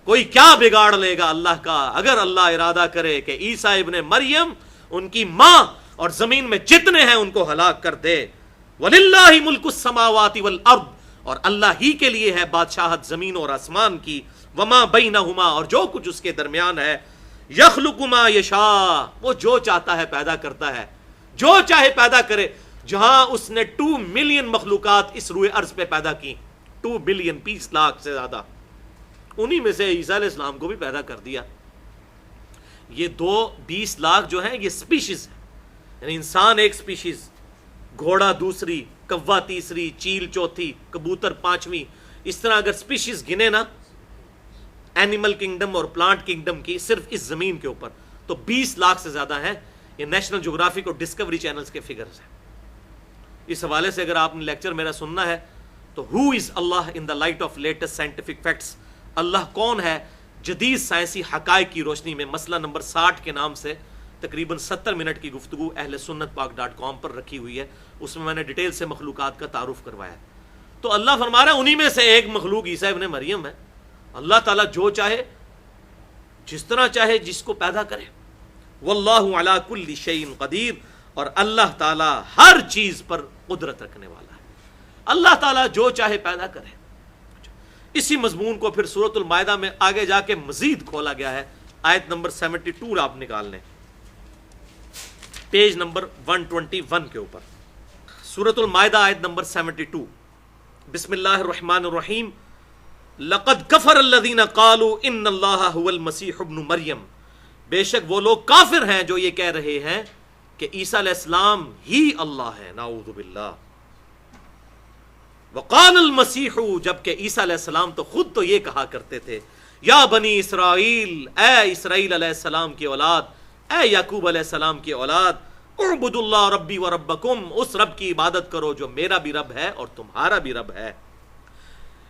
کوئی کیا بگاڑ لے گا اللہ کا اگر اللہ ارادہ کرے کہ عیسیٰ ابن مریم، ان کی ماں اور زمین میں جتنے ہیں ان کو ہلاک کر دے۔ وَلِلَّهِ مُلْكُ السَّمَاوَاتِ وَالْأَرْضِ، اور اللہ ہی کے لیے ہے بادشاہت زمین اور آسمان کی، وَمَا بَيْنَهُمَا، اور جو کچھ اس کے درمیان ہے، يَخْلُقُ مَا يَشَاءُ، وہ جو چاہتا ہے پیدا کرتا ہے، جو چاہے پیدا کرے۔ جہاں اس نے 2 ملین مخلوقات اس روئے ارض پہ پیدا کی، 2 بلین 20 لاکھ سے زیادہ، انہی میں سے عیسیٰ علیہ السلام کو بھی پیدا کر دیا۔ یہ 20 لاکھ جو ہیں یہ سپیشیز ہیں، یعنی انسان ایک سپیشیز، گھوڑا دوسری، کوا تیسری، چیل چوتھی، کبوتر 5ویں، اس طرح اگر سپیشیز گنے نا اینیمل کنگڈم اور پلانٹ کنگڈم کی صرف اس زمین کے اوپر، تو 20 لاکھ سے زیادہ ہیں۔ یہ نیشنل جغرافک اور ڈسکوری چینلز کے فگرز ہیں۔ اس حوالے سے اگر آپ نے لیکچر میرا سننا ہے تو who is Allah in the light of latest scientific facts, Allah کون ہے جدید سائنسی حقائق کی روشنی میں، مسئلہ نمبر 60 کے نام سے تقریباً 70 منٹ کی گفتگو اہل سنت پاک .com پر رکھی ہوئی ہے، اس میں نے ڈیٹیل سے مخلوقات کا تعارف کروایا ہے۔ تو اللہ فرما رہا ہے انہی میں سے ایک مخلوق عیسیٰ ابن مریم ہے، اللہ تعالیٰ جو چاہے جس طرح چاہے جس کو پیدا کرے، واللہ علی کل شیء قدیر، اور اللہ تعالیٰ ہر چیز پر قدرت رکھنے والا ہے، اللہ تعالیٰ جو چاہے پیدا کرے۔ اسی مضمون کو پھر سورۃ المائدہ میں آگے جا کے مزید کھولا گیا ہے، آیت نمبر 72 آپ نکال لیں، پیج نمبر 121 کے اوپر، سورۃ المائدہ آیت نمبر 72، بسم اللہ الرحمن الرحیم، لقد کفر الذین قالوا ان اللہ هو المسیح ابن مریم، بے شک وہ لوگ کافر ہیں جو یہ کہہ رہے ہیں کہ عیسیٰ علیہ السلام ہی اللہ ہے، نعوذ باللہ۔ وقال المسیح، جبکہ عیسیٰ علیہ السلام تو خود تو یہ کہا کرتے تھے، یا بنی اسرائیل، اے اسرائیل علیہ السلام کی اولاد، اے یعقوب علیہ السلام کی اولاد، اعبدوا اللہ ربی و ربکم، اس رب کی عبادت کرو جو میرا بھی رب ہے اور تمہارا بھی رب ہے۔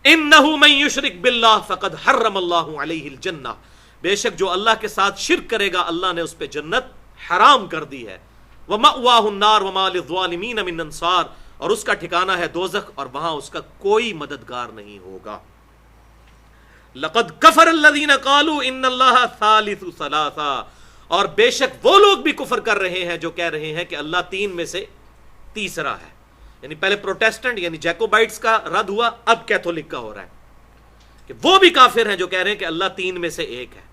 انہ من یشرک باللہ فقد حرم اللہ علیہ الجنہ، بے شک جو اللہ کے ساتھ شرک کرے گا اللہ نے اس پہ جنت حرام کر دی ہے۔ وَمَأْوَاهُ النَّارُ وَمَا لِلظَّالِمِينَ مِنْ أَنصَارٍ، اور اس کا ٹھکانہ ہے دوزخ اور وہاں اس کا کوئی مددگار نہیں ہوگا۔ لَقَدْ كَفَرَ الَّذِينَ قَالُوا إِنَّ اللَّهَ ثَالِثُ ثَلَاثَةٍ، اور بے شک وہ لوگ بھی کفر کر رہے ہیں جو کہہ رہے ہیں کہ اللہ 3 میں سے تیسرا ہے، یعنی پہلے پروٹیسٹنٹ یعنی جیکوبائٹس کا رد ہوا، اب کیتھولک کا ہو رہا ہے کہ وہ بھی کافر ہیں جو کہہ رہے ہیں کہ اللہ 3 میں سے ایک ہے۔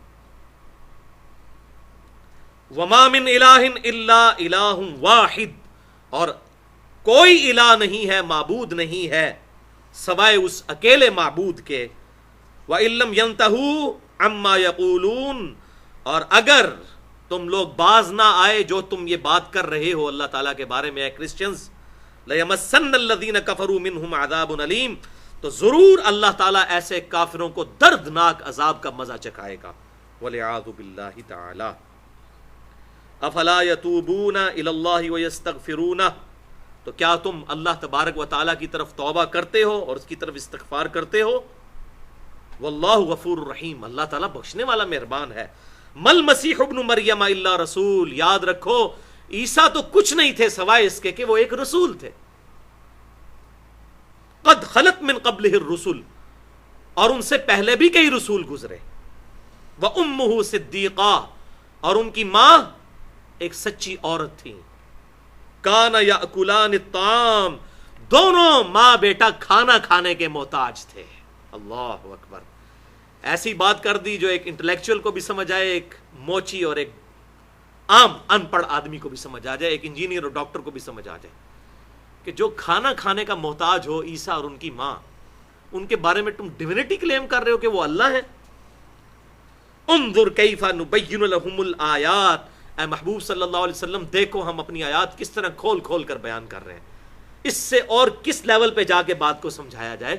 وَمَا مِنْ إِلَٰهٍ إِلَّا إِلَٰهٌ وَاحِدٌ، اور کوئی الہ نہیں ہے، معبود نہیں ہے سوائے اس اکیلے معبود کے. وَإِن لَّمْ يَنْتَهُوا عَمَّا يَقُولُونَ، اور اگر تم لوگ باز نہ آئے جو تم یہ بات کر رہے ہو اللہ تعالیٰ کے بارے میں اے کرسچنز، لَيَمَسَّنَّ الَّذِينَ كَفَرُوا مِنْهُمْ عَذَابٌ أَلِيمٌ، تو ضرور اللہ تعالیٰ ایسے کافروں کو دردناک عذاب کا مزہ چکھائے گا. وَلِعَاذُ بِاللَّهِ تَعَالَى. افلا یتوبون الی اللہ ویستغفرونہ، تو کیا تم اللہ تبارک و تعالیٰ کی طرف توبہ کرتے ہو اور اس کی طرف استغفار کرتے ہو؟ واللہ غفور الرحیم، اللہ تعالیٰ بخشنے والا مہربان ہے. مل مسیح ابن مریم الا رسول، یاد رکھو عیسیٰ تو کچھ نہیں تھے سوائے اس کے کہ وہ ایک رسول تھے. قد خلت من قبلہ الرسل، اور ان سے پہلے بھی کئی رسول گزرے. وامہ صدیقہ، اور ان کی ماں ایک سچی عورت تھی. کانا یاکلان الطعام، دونوں ماں بیٹا کھانا کھانے کے محتاج تھے. اللہ اکبر. ایسی بات کر دی جو ایک انٹلیکچوئل کو بھی سمجھ آئے، ایک موچی اور ایک عام ان پڑھ آدمی کو بھی سمجھ آ جائے، ایک انجینئر اور ڈاکٹر کو بھی سمجھ آ جائے کہ جو کھانا کھانے کا محتاج ہو عیسیٰ اور ان کی ماں، ان کے بارے میں تم ڈیوینٹی کلیم کر رہے ہو کہ وہ اللہ ہیں. انظر کیف نبین لہم الآیات، اے محبوب صلی اللہ علیہ وسلم دیکھو ہم اپنی آیات کس طرح کھول کھول کر بیان کر رہے ہیں. اس سے اور کس لیول پہ جا کے بات کو سمجھایا جائے.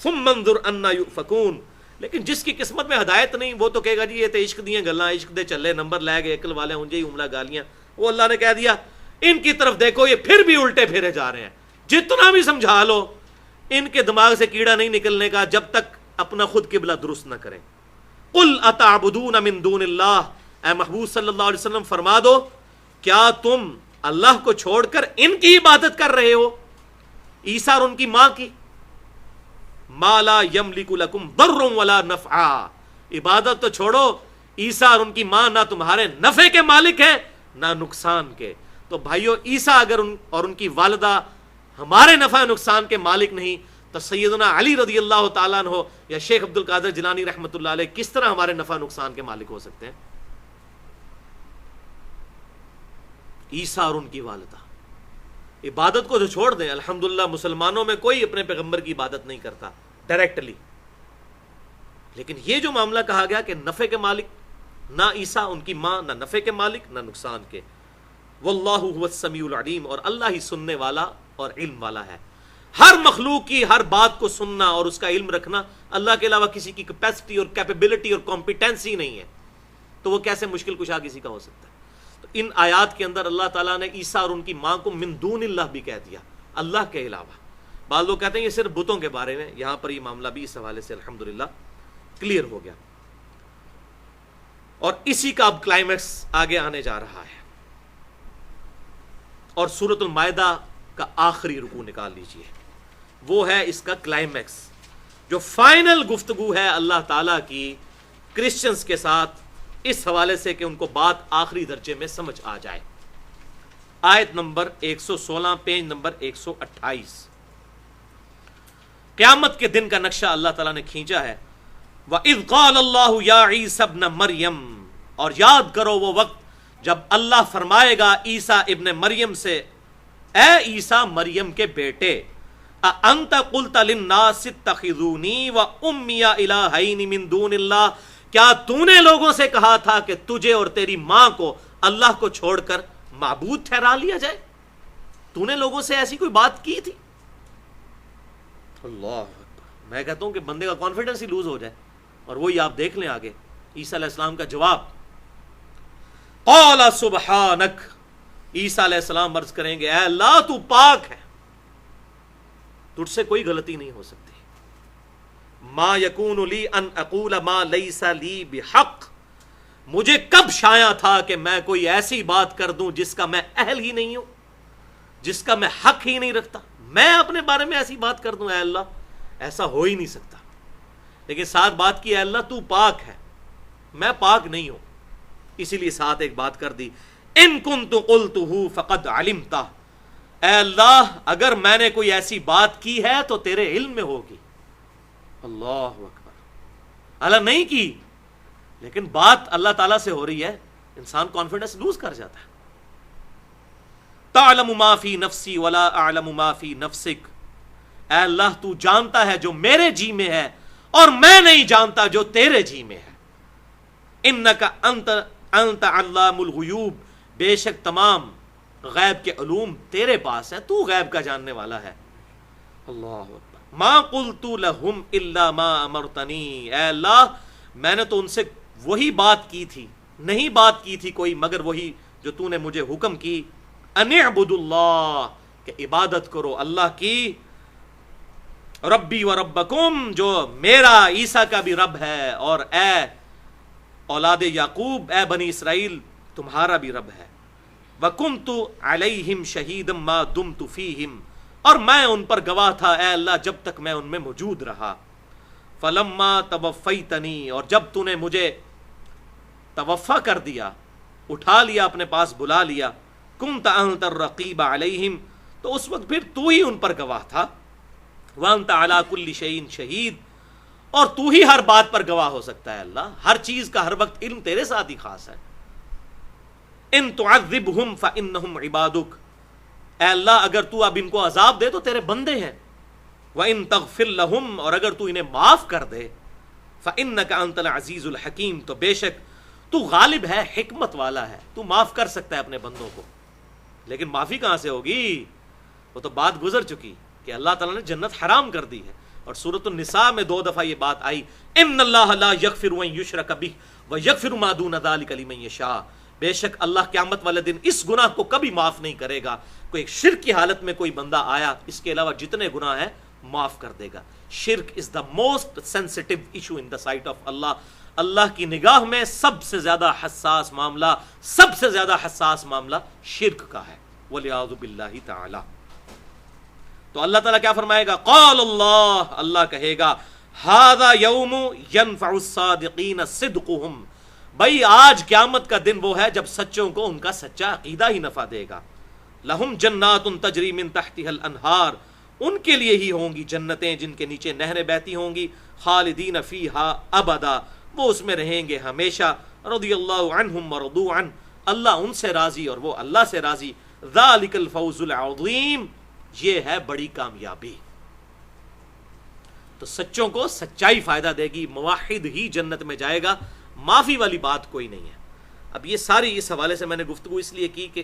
ثم انظر انا یؤفکون، لیکن جس کی قسمت میں ہدایت نہیں وہ تو کہے گا جی یہ تو عشق دیاں گلاں، عشق دے چلے نمبر لے گئے عقل والے ہوں جی عملہ گالیاں. وہ اللہ نے کہہ دیا ان کی طرف دیکھو یہ پھر بھی الٹے پھیرے جا رہے ہیں. جتنا بھی سمجھا لو ان کے دماغ سے کیڑا نہیں نکلنے کا جب تک اپنا خود قبلہ درست نہ کریں. قل اتعبدون من دون اللہ، اے محبوب صلی اللہ علیہ وسلم فرما دو کیا تم اللہ کو چھوڑ کر ان کی عبادت کر رہے ہو، عیسیٰ اور ان کی ماں کی. ما لا یملک لکم ضر ولا نفعا، عبادت تو چھوڑو، عیسیٰ اور ان کی ماں نہ تمہارے نفع کے مالک ہیں نہ نقصان کے. تو بھائیو عیسیٰ اگر اور ان کی والدہ ہمارے نفع نقصان کے مالک نہیں تو سیدنا علی رضی اللہ تعالیٰ عنہ یا شیخ عبد القادر جیلانی رحمۃ اللہ علیہ کس طرح ہمارے نفع نقصان کے مالک ہو سکتے ہیں؟ عیسیٰ اور ان کی والدہ. عبادت کو جو چھوڑ دیں، الحمدللہ مسلمانوں میں کوئی اپنے پیغمبر کی عبادت نہیں کرتا ڈائریکٹلی، لیکن یہ جو معاملہ کہا گیا کہ نفع کے مالک نہ عیسیٰ ان کی ماں، نہ نفع کے مالک نہ نقصان کے. واللہ هو السمیع العلیم، اور اللہ ہی سننے والا اور علم والا ہے. ہر مخلوق کی ہر بات کو سننا اور اس کا علم رکھنا اللہ کے علاوہ کسی کی کیپیسٹی اور کیپیبلٹی اور کمپیٹنسی نہیں ہے، تو وہ کیسے مشکل کشا کسی کا ہو سکتا ہے؟ تو ان آیات کے اندر اللہ تعالیٰ نے عیسیٰ اور ان کی ماں کو من دون اللہ بھی کہہ دیا، اللہ کے علاوہ. بعض لوگ کہتے ہیں یہ صرف بتوں کے بارے میں، یہاں پر یہ معاملہ بھی اس حوالے سے الحمدللہ کلیئر ہو گیا. اور اسی کا اب کلائمیکس آگے آنے جا رہا ہے، اور سورۃ المائدہ کا آخری رکوع نکال لیجئے، وہ ہے اس کا کلائمیکس، جو فائنل گفتگو ہے اللہ تعالیٰ کی کرسچنز کے ساتھ اس حوالے سے کہ ان کو بات آخری درجے میں سمجھ آ جائے. آیت نمبر 116، پیج نمبر 128. قیامت کے دن کا نقشہ اللہ تعالیٰ نے کھینچا ہے. وَإِذْ قَالَ اللَّهُ يَا عِيسَى ابْنَ مَرْيَمَ، اور یاد کرو وہ وقت جب اللہ فرمائے گا عیسیٰ ابن مریم سے، اے عیسیٰ مریم کے بیٹے، أَأَنْتَ قُلْتَ لِلنَّاسِ اتَّخِذُونِي وَأُمِّيَ إِلَٰهَيْنِ مِن دُونِ اللَّهِ، کیا تو نے لوگوں سے کہا تھا کہ تجھے اور تیری ماں کو اللہ کو چھوڑ کر معبود ٹھہرا لیا جائے؟ تو نے لوگوں سے ایسی کوئی بات کی تھی؟ اللہ اکبر. میں کہتا ہوں کہ بندے کا کانفیڈنس ہی لوز ہو جائے. اور وہی آپ دیکھ لیں آگے عیسیٰ علیہ السلام کا جواب. قال سبحانک، عیسیٰ علیہ السلام عرض کریں گے اے اللہ تو پاک ہے، تجھ سے کوئی غلطی نہیں ہو سکتی. ما یکون لی ان اقول ما لیس لی بحق، مجھے کب شایع تھا کہ میں کوئی ایسی بات کر دوں جس کا میں اہل ہی نہیں ہوں، جس کا میں حق ہی نہیں رکھتا. میں اپنے بارے میں ایسی بات کر دوں، اے اللہ ایسا ہو ہی نہیں سکتا. لیکن ساتھ بات کی اے اللہ تو پاک ہے، میں پاک نہیں ہوں. اسی لیے ساتھ ایک بات کر دی، ان کنت قلتہ فقد علمتہ، اے اللہ اگر میں نے کوئی ایسی بات کی ہے تو تیرے علم میں ہوگی. اللہ اکبر. اللہ نہیں کی لیکن بات اللہ تعالیٰ سے ہو رہی ہے، انسان کانفیڈنس لوز کر جاتا ہے. تعلم ما فی نفسی ولا اعلم ما فی نفسک اے اللہ تو جانتا ہے جو میرے جی میں ہے اور میں نہیں جانتا جو تیرے جی میں ہے. انک انت علام الغیوب، بے شک تمام غیب کے علوم تیرے پاس ہیں، تو غیب کا جاننے والا ہے. اللہ اکبر. ما قلت لهم الا ما امرتنی، اے اللہ میں نے تو ان سے وہی بات کی تھی، نہیں بات کی تھی کوئی مگر وہی جو تو نے مجھے حکم کی. ان اعبدوا اللہ، کہ عبادت کرو اللہ کی. ربی و ربکم، جو میرا عیسیٰ کا بھی رب ہے اور اے اولاد یعقوب، اے بنی اسرائیل تمہارا بھی رب ہے. وکنت علیہم شہیدا ما دمت فیہم، اور میں ان پر گواہ تھا اے اللہ جب تک میں ان میں موجود رہا. فلما توفیتنی، اور جب تو نے مجھے توفا کر دیا، اٹھا لیا اپنے پاس بلا لیا. کنت انت الرقیب علیہم، تو اس وقت پھر تو ہی ان پر گواہ تھا. وانت علی کل شیء شہید، اور تو ہی ہر بات پر گواہ ہو سکتا ہے اللہ، ہر چیز کا ہر وقت علم تیرے ساتھ ہی خاص ہے. ان تعذبہم فانہم عبادک، اے اللہ اگر تو اب ان کو عذاب دے تو تیرے بندے ہیں. وان تغفر لہم، اور اگر تو انہیں معاف کر دے، فانک انت العزیز الحکیم، تو بے شک تو غالب ہے، حکمت والا ہے، تو معاف کر سکتا ہے اپنے بندوں کو. لیکن معافی کہاں سے ہوگی؟ وہ تو بات گزر چکی کہ اللہ تعالیٰ نے جنت حرام کر دی ہے، اور سورۃ النساء میں 2 دفعہ یہ بات آئی، ان اللہ لا یغفر ان یشرک بہ ویغفر ما دون ذلک لمن یشاء، بے شک اللہ قیامت والے دن اس گناہ کو کبھی معاف نہیں کرے گا. کوئی شرک کی حالت میں کوئی بندہ آیا، اس کے علاوہ جتنے گناہ ہیں معاف کر دے گا. Shirk is the most sensitive issue in the sight of Allah. Allah کی نگاہ میں سب سے زیادہ حساس معاملہ شرک کا ہے، والعیاذ باللہ تعالی. تو اللہ تعالیٰ کیا فرمائے گا؟ قال اللہ، اللہ کہے گا ھذا یوم ینفع الصادقین صدقہم، بھائی آج قیامت کا دن وہ ہے جب سچوں کو ان کا سچا عقیدہ ہی نفع دے گا. لہم جنات تجری من تحتها الانہار، ان کے لیے ہی ہوں گی جنتیں جن کے نیچے نہریں بہتی ہوں گی. خالدین فیہا ابدا، وہ اس میں رہیں گے ہمیشہ. رضی اللہ عنہم ورضوا عنہ، اللہ ان سے راضی اور وہ اللہ سے راضی. ذالک الفوز العظیم، یہ ہے بڑی کامیابی. تو سچوں کو سچائی فائدہ دے گی، موحد ہی جنت میں جائے گا، معافی والی بات کوئی نہیں ہے. اب یہ ساری اس حوالے سے میں نے گفتگو اس لیے کی کہ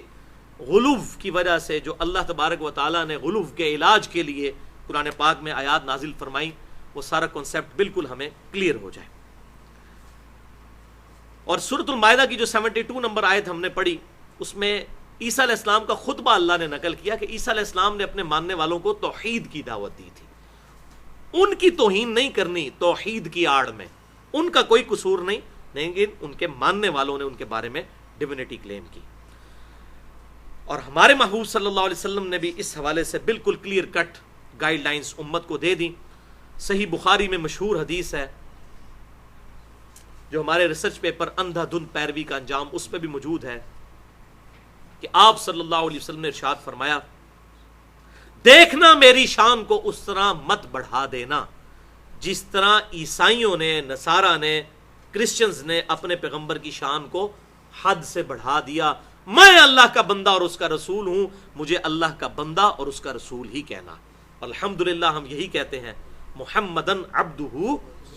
غلو کی وجہ سے جو اللہ تبارک و تعالیٰ نے غلو کے علاج کے لیے قرآن پاک میں آیات نازل فرمائی، وہ سارا کنسیپٹ بالکل ہمیں کلیئر ہو جائے. اور سورۃ المائدہ کی جو 72 نمبر آیت ہم نے پڑھی، اس میں عیسیٰ علیہ السلام کا خطبہ اللہ نے نقل کیا کہ عیسیٰ علیہ السلام نے اپنے ماننے والوں کو توحید کی دعوت دی تھی. ان کی توہین نہیں کرنی توحید کی آڑ میں، ان کا کوئی قصور نہیں، لیکن ان کے ماننے والوں نے ان کے بارے میں ڈیوینٹی کلیم کی. اور ہمارے محبوب صلی اللہ علیہ وسلم نے بھی اس حوالے سے بالکل کلیئر کٹ گائیڈ لائنز امت کو دے دی. صحیح بخاری میں مشہور حدیث ہے جو ہمارے ریسرچ پیپر اندھا دھند پیروی کا انجام اس پہ بھی موجود ہے کہ آپ صلی اللہ علیہ وسلم نے ارشاد فرمایا، دیکھنا میری شان کو اس طرح مت بڑھا دینا جس طرح عیسائیوں نے، نصارہ نے، کرسچنز نے اپنے پیغمبر کی شان کو حد سے بڑھا دیا. میں اللہ کا بندہ اور اس کا رسول ہوں، مجھے اللہ کا بندہ اور اس کا رسول ہی کہنا. الحمدللہ ہم یہی کہتے ہیں، محمدن عبدہ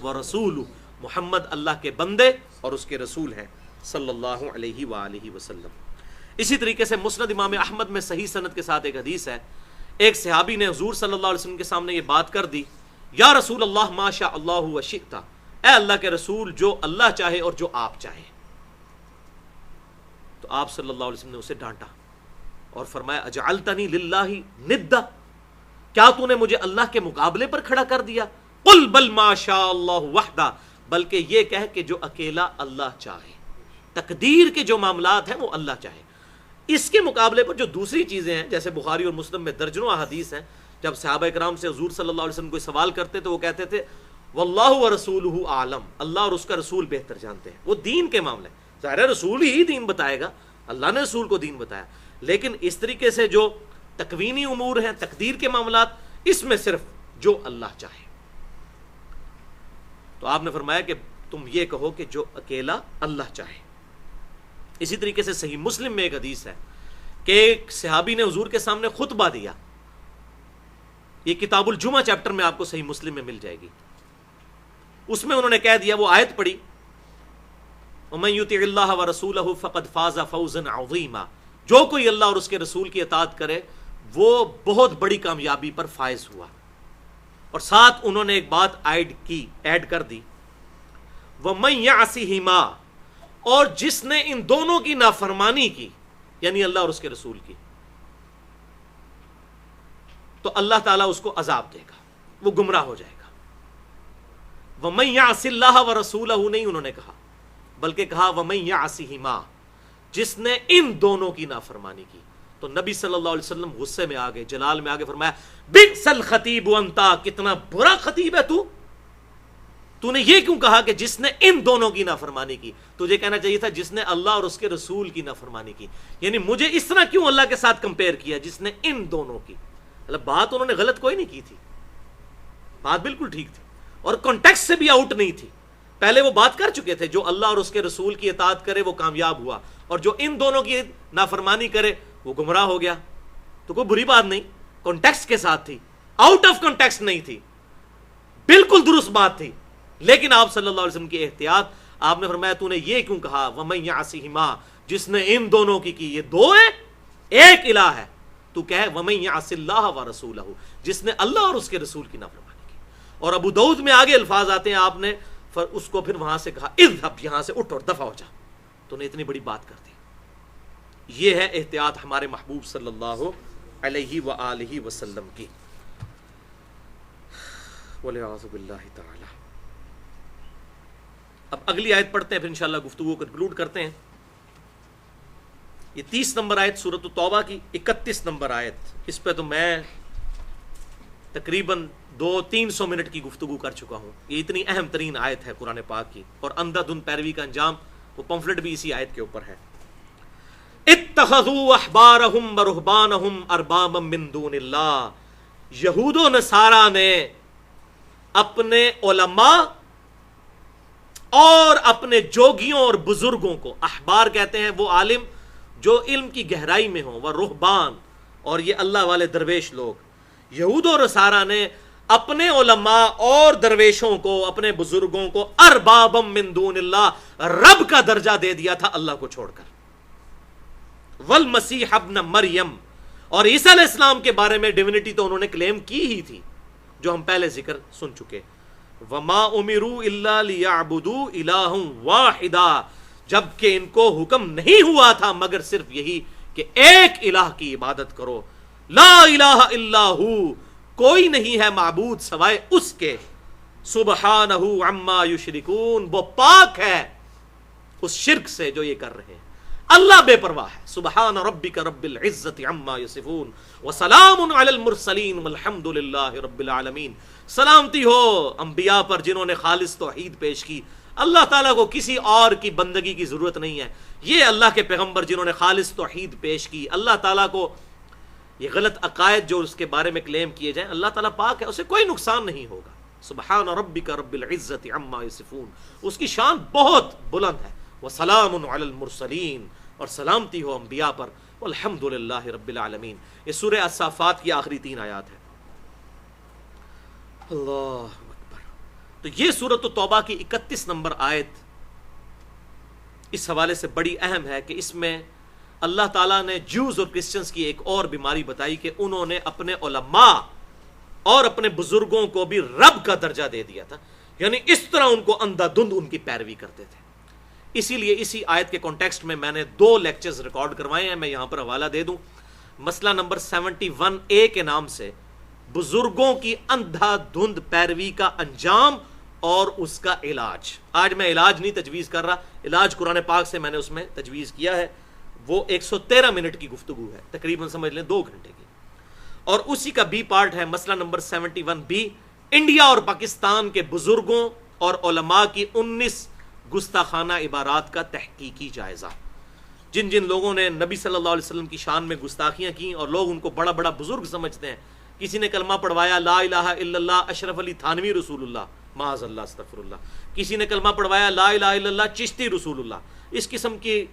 ورسولہ، محمد اللہ کے بندے اور اس کے رسول ہیں صلی اللہ علیہ وآلہ وسلم. اسی طریقے سے مسند امام احمد میں صحیح سند کے ساتھ ایک حدیث ہے، ایک صحابی نے حضور صلی اللہ علیہ وسلم کے سامنے یہ بات کر دی، یا رسول اللہ ما شاء اللہ وشئت، اے اللہ کے رسول جو اللہ چاہے اور جو آپ چاہیں. تو آپ صلی اللہ علیہ وسلم نے اسے ڈانٹا اور فرمایا، اجعلتنی للہ ندا، کیا تو نے مجھے اللہ کے مقابلے پر کھڑا کر دیا؟ قل بل ما شاء اللہ وحدہ، بلکہ یہ کہہ کہ جو اکیلا اللہ چاہے، تقدیر کے جو معاملات ہیں وہ اللہ چاہے. اس کے مقابلے پر جو دوسری چیزیں ہیں، جیسے بخاری اور مسلم میں درجنوں احادیث ہیں، جب صحابہ کرام سے حضور صلی اللہ علیہ وسلم کوئی سوال کرتے تو وہ کہتے تھے واللہ ورسولہ اعلم، اللہ اور اس کا رسول بہتر جانتے ہیں. وہ دین کے معاملے، ظاہر ہے رسول ہی دین بتائے گا، اللہ نے رسول کو دین بتایا، لیکن اس طریقے سے جو تکوینی امور ہیں، تقدیر کے معاملات، اس میں صرف جو اللہ چاہے. تو آپ نے فرمایا کہ تم یہ کہو کہ جو اکیلا اللہ چاہے. اسی طریقے سے صحیح مسلم میں ایک حدیث ہے کہ ایک صحابی نے حضور کے سامنے خطبہ دیا، یہ کتاب الجمعہ چیپٹر میں آپ کو صحیح مسلم میں مل جائے گی. اس میں انہوں نے کہہ دیا، وہ آیت پڑھی وَمَن يُطِعِ اللَّهَ وَرَسُولَهُ فَقَدْ فَازَ فَوْزًا عَظِيمًا، جو کوئی اللہ اور اس کے رسول کی اطاعت کرے وہ بہت بڑی کامیابی پر فائز ہوا. اور ساتھ انہوں نے ایک بات ایڈ کر دی، وَمَن يَعْصِهِمَا، اور جس نے ان دونوں کی نافرمانی کی، یعنی اللہ اور اس کے رسول کی، تو اللہ تعالیٰ اس کو عذاب دے گا، وہ گمراہ ہو جائے گا. وَمَن يَعْصِ اللَّهَ وَرَسُولَهُ نہیں انہوں نے کہا، بلکہ کہا وَمَن يَعْصِهِمَا، جس نے ان دونوں کی نافرمانی کی. تو نبی صلی اللہ علیہ وسلم غصے میں آگے، جلال میں آگے، فرمایا بئس الخطیب انتا، کتنا برا خطیب ہے تو نے یہ کیوں کہا کہ جس نے ان دونوں کی نافرمانی کی؟ تجھے کہنا چاہیے تھا جس نے اللہ اور اس کے رسول کی نافرمانی کی. یعنی مجھے اس طرح کیوں اللہ کے ساتھ کمپیئر کیا جس نے ان دونوں کی؟ مطلب بات انہوں نے غلط کوئی نہیں کی تھی، بات بالکل ٹھیک تھی اور کانٹیکسٹ سے بھی آؤٹ نہیں تھی. پہلے وہ بات کر چکے تھے جو اللہ اور اس کے رسول کی اطاعت کرے وہ کامیاب ہوا، اور جو ان دونوں کی نافرمانی کرے وہ گمراہ ہو گیا. تو کوئی بری بات نہیں، کانٹیکسٹ کے ساتھ تھی، آؤٹ آف کانٹیکسٹ نہیں تھی، بالکل درست بات تھی. لیکن آپ صلی اللہ علیہ وسلم کی احتیاط، آپ نے فرمایا تو نے یہ کیوں کہا وَمَن يَعْصِهِمَا، جس نے ان دونوں کی یہ دو ہیں، ایک الہ ہے، تو کہے وَمَن يَعْصِ اللَّهَ وَرَسُولَهُ، جس نے اللہ اور اس کے رسول کی نافرمانی کی. اور ابو داؤد میں آگے الفاظ آتے ہیں، آپ نے اس کو پھر وہاں سے کہا اذهب، یہاں سے اٹھ اور دفع ہو جا. تو نے اتنی بڑی بات کر دی. یہ ہے احتیاط ہمارے محبوب صلی اللہ علیہ وآلہ وسلم کی. وَلِعَاذُ بِاللَّهِ تعالی. اب اگلی آیت پڑھتے ہیں، پھر انشاءاللہ گفتگو کو کنکلوڈ کرتے ہیں. یہ 30 نمبر آیت سورۃ التوبہ کی 31 نمبر آیت، اس پہ تو میں تقریباً 200-300 منٹ کی گفتگو کر چکا ہوں. یہ اتنی اہم ترین آیت ہے قرآن پاک کی، اور اندھا دھند پیروی کا انجام، وہ پمفلٹ بھی اسی آیت کے اوپر ہے. اتخذوا احبارهم ورهبانهم اربابا من دون اللہ، یہود و نصارہ نے اپنے علماء اور اپنے جوگیوں اور بزرگوں کو، احبار کہتے ہیں وہ عالم جو علم کی گہرائی میں ہوں، وہ رہبان اور یہ اللہ والے درویش لوگ. یہود و نصارہ نے اپنے علماء اور درویشوں کو، اپنے بزرگوں کو اربابا من دون اللہ، رب کا درجہ دے دیا تھا اللہ کو چھوڑ کر. والمسیح ابن مریم، اور عیسیٰ علیہ السلام کے بارے میں ڈیونٹی تو انہوں نے کلیم کی ہی تھی، جو ہم پہلے ذکر سن چکے. وما امروا الا ليعبدوا الہا واحدا، جبکہ ان کو حکم نہیں ہوا تھا مگر صرف یہی کہ ایک الہ کی عبادت کرو. لا الہ الا ہو، کوئی نہیں ہے معبود سوائے اس کے. سبحانہ عما یشرکون، وہ پاک ہے اس شرک سے جو یہ کر رہے ہیں. اللہ بے پرواہ ہے. سبحان ربک رب العزت عما یصفون وسلام علی المرسلین والحمد للہ رب العالمین. سلامتی ہو انبیاء پر جنہوں نے خالص توحید پیش کی. اللہ تعالیٰ کو کسی اور کی بندگی کی ضرورت نہیں ہے. یہ اللہ کے پیغمبر جنہوں نے خالص توحید پیش کی. اللہ تعالیٰ کو یہ غلط عقائد جو اس کے بارے میں کلیم کیے جائیں، اللہ تعالیٰ پاک ہے، اسے کوئی نقصان نہیں ہوگا. سبحان ربک رب العزت عما یصفون، اس کی شان بہت بلند ہے. وسلام علی المرسلین، اور سلامتی ہو انبیاء پر. والحمد للہ رب العالمین. یہ سورہ الصافات کی آخری 3 آیات ہے. اللہ اکبر. تو یہ سورۃ التوبہ کی 31 نمبر آیت اس حوالے سے بڑی اہم ہے کہ اس میں اللہ تعالیٰ نے جوز اور کرسچنز کی ایک اور بیماری بتائی کہ انہوں نے اپنے علماء اور اپنے بزرگوں کو بھی رب کا درجہ دے دیا تھا. یعنی اس طرح ان کو اندھا دھند ان کی پیروی کرتے تھے. اسی لیے اسی آیت کے کانٹیکسٹ میں میں نے 2 لیکچرز ریکارڈ کروائے ہیں، میں یہاں پر حوالہ دے دوں. مسئلہ نمبر 71A کے نام سے بزرگوں کی اندھا دھند پیروی کا انجام اور اس کا علاج. آج میں علاج نہیں تجویز کر رہا، علاج قرآن پاک سے میں نے اس میں تجویز کیا ہے. وہ 113 منٹ کی گفتگو ہے، تقریباً سمجھ لیں 2 گھنٹے کی. اور اسی کا بی پارٹ ہے مسئلہ نمبر 71B، انڈیا اور پاکستان کے بزرگوں اور علماء کی 19 گستاخانہ عبارات کا تحقیقی جائزہ. جن جن لوگوں نے نبی صلی اللہ علیہ وسلم کی شان میں گستاخیاں کی اور لوگ ان کو بڑا بڑا بزرگ سمجھتے ہیں. کسی نے کلمہ پڑھوایا لا الہ الا اللہ اشرف علی تھانوی رسول اللہ، معاذ اللہ استغفر اللہ. کسی نے کلمہ پڑھوایا لا الہ الا اللہ چشتی رسول اللہ. اس قسم کی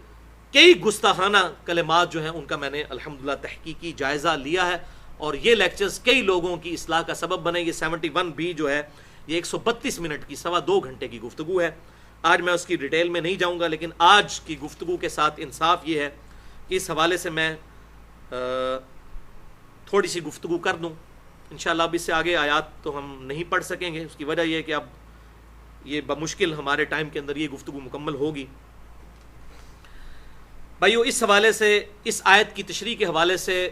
کئی گستاخانہ کلمات جو ہیں ان کا میں نے الحمدللہ تحقیقی جائزہ لیا ہے اور یہ لیکچرز کئی لوگوں کی اصلاح کا سبب بنے. یہ 71B جو ہے یہ 132 منٹ کی 2.25 گھنٹے کی گفتگو ہے. آج میں اس کی ڈیٹیل میں نہیں جاؤں گا، لیکن آج کی گفتگو کے ساتھ انصاف یہ ہے کہ اس حوالے سے میں تھوڑی سی گفتگو کر دوں. انشاءاللہ اب اس سے آگے آیات تو ہم نہیں پڑھ سکیں گے. اس کی وجہ یہ ہے کہ اب یہ بمشکل ہمارے ٹائم کے اندر یہ گفتگو مکمل ہوگی. بھائیو، اس حوالے سے، اس آیت کی تشریح کے حوالے سے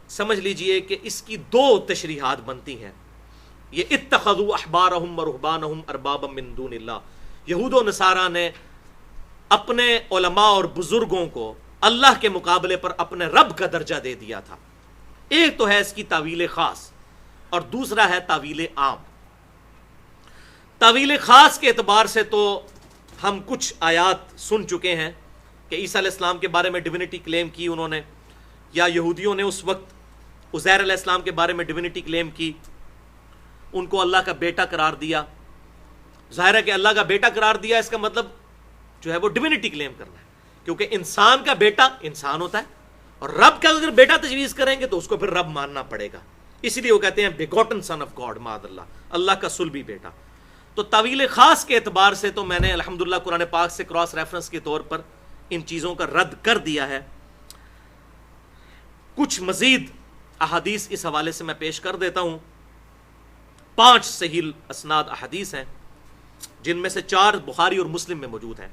سمجھ لیجئے کہ اس کی 2 تشریحات بنتی ہیں. یہ اتخذوا احبارهم ورهبانهم اربابا من دون اللہ، یہود و نصارہ نے اپنے علماء اور بزرگوں کو اللہ کے مقابلے پر اپنے رب کا درجہ دے دیا تھا. ایک تو ہے اس کی تعویل خاص اور دوسرا ہے تعویل عام. تعویل خاص کے اعتبار سے تو ہم کچھ آیات سن چکے ہیں کہ عیسیٰ علیہ السلام کے بارے میں ڈیوینٹی کلیم کی انہوں نے، یا یہودیوں نے اس وقت عزیر علیہ السلام کے بارے میں ڈیوینٹی کلیم کی، ان کو اللہ کا بیٹا قرار دیا. ظاہر ہے کہ اللہ کا بیٹا قرار دیا، اس کا مطلب جو ہے وہ ڈیوینٹی کلیم کرنا ہے، کیونکہ انسان کا بیٹا انسان ہوتا ہے، اور رب کا اگر بیٹا تجویز کریں گے تو اس کو پھر رب ماننا پڑے گا. اسی لیے وہ کہتے ہیں بیگوٹن سن آف گاڈ، معاذ اللہ، اللہ کا صلبی بیٹا. تو طویل خاص کے اعتبار سے تو میں نے الحمدللہ قرآن پاک سے کراس ریفرنس کے طور پر ان چیزوں کا رد کر دیا ہے. کچھ مزید احادیث اس حوالے سے میں پیش کر دیتا ہوں. 5 صحیح اسناد احادیث ہیں، جن میں سے 4 بخاری اور مسلم میں موجود ہیں.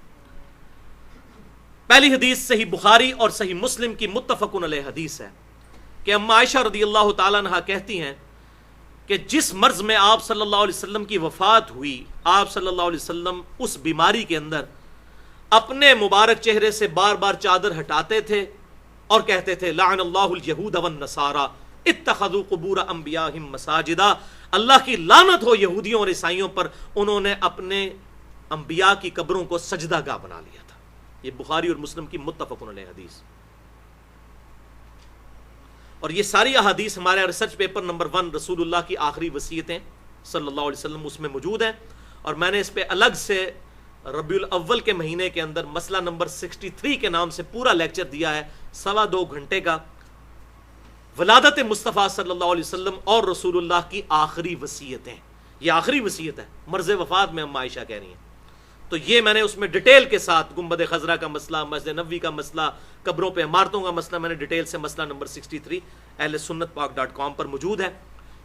پہلی حدیث صحیح بخاری اور صحیح مسلم کی متفقن علیہ حدیث ہے کہ اما عائشہ رضی اللہ تعالیٰ عنہا کہتی ہیں کہ جس مرض میں آپ صلی اللہ علیہ وسلم کی وفات ہوئی، آپ صلی اللہ علیہ وسلم اس بیماری کے اندر اپنے مبارک چہرے سے بار بار چادر ہٹاتے تھے اور کہتے تھے لعن اللہ الیہود والنصارى اتخذوا قبور انبیاءہم مساجدا، اللہ کی لعنت ہو یہودیوں اور عیسائیوں پر، انہوں نے اپنے انبیاء کی قبروں کو سجدہ گاہ بنا لیا تھا. یہ بخاری اور مسلم کی متفقن علیہ حدیث. اور یہ ساری احادیث ہمارے ریسرچ پیپر نمبر 1 رسول اللہ کی آخری وصیتیں صلی اللہ علیہ وسلم اس میں موجود ہیں. اور میں نے اس پہ الگ سے ربیع الاول کے مہینے کے اندر مسئلہ نمبر 63 کے نام سے پورا لیکچر دیا ہے، 2.25 گھنٹے کا. ولادت مصطفیٰ صلی اللہ علیہ وسلم اور رسول اللہ کی آخری وصیتیں. یہ آخری وصیت ہے، مرض وفات میں اما عائشہ کہہ رہی ہیں. تو یہ میں نے اس میں ڈیٹیل کے ساتھ گنبد خضرا کا مسئلہ، مسجد نبوی کا مسئلہ، قبروں پہ عمارتوں کا مسئلہ، میں نے ڈیٹیل سے مسئلہ نمبر 63 اہل سنت پاک.com پر موجود ہے،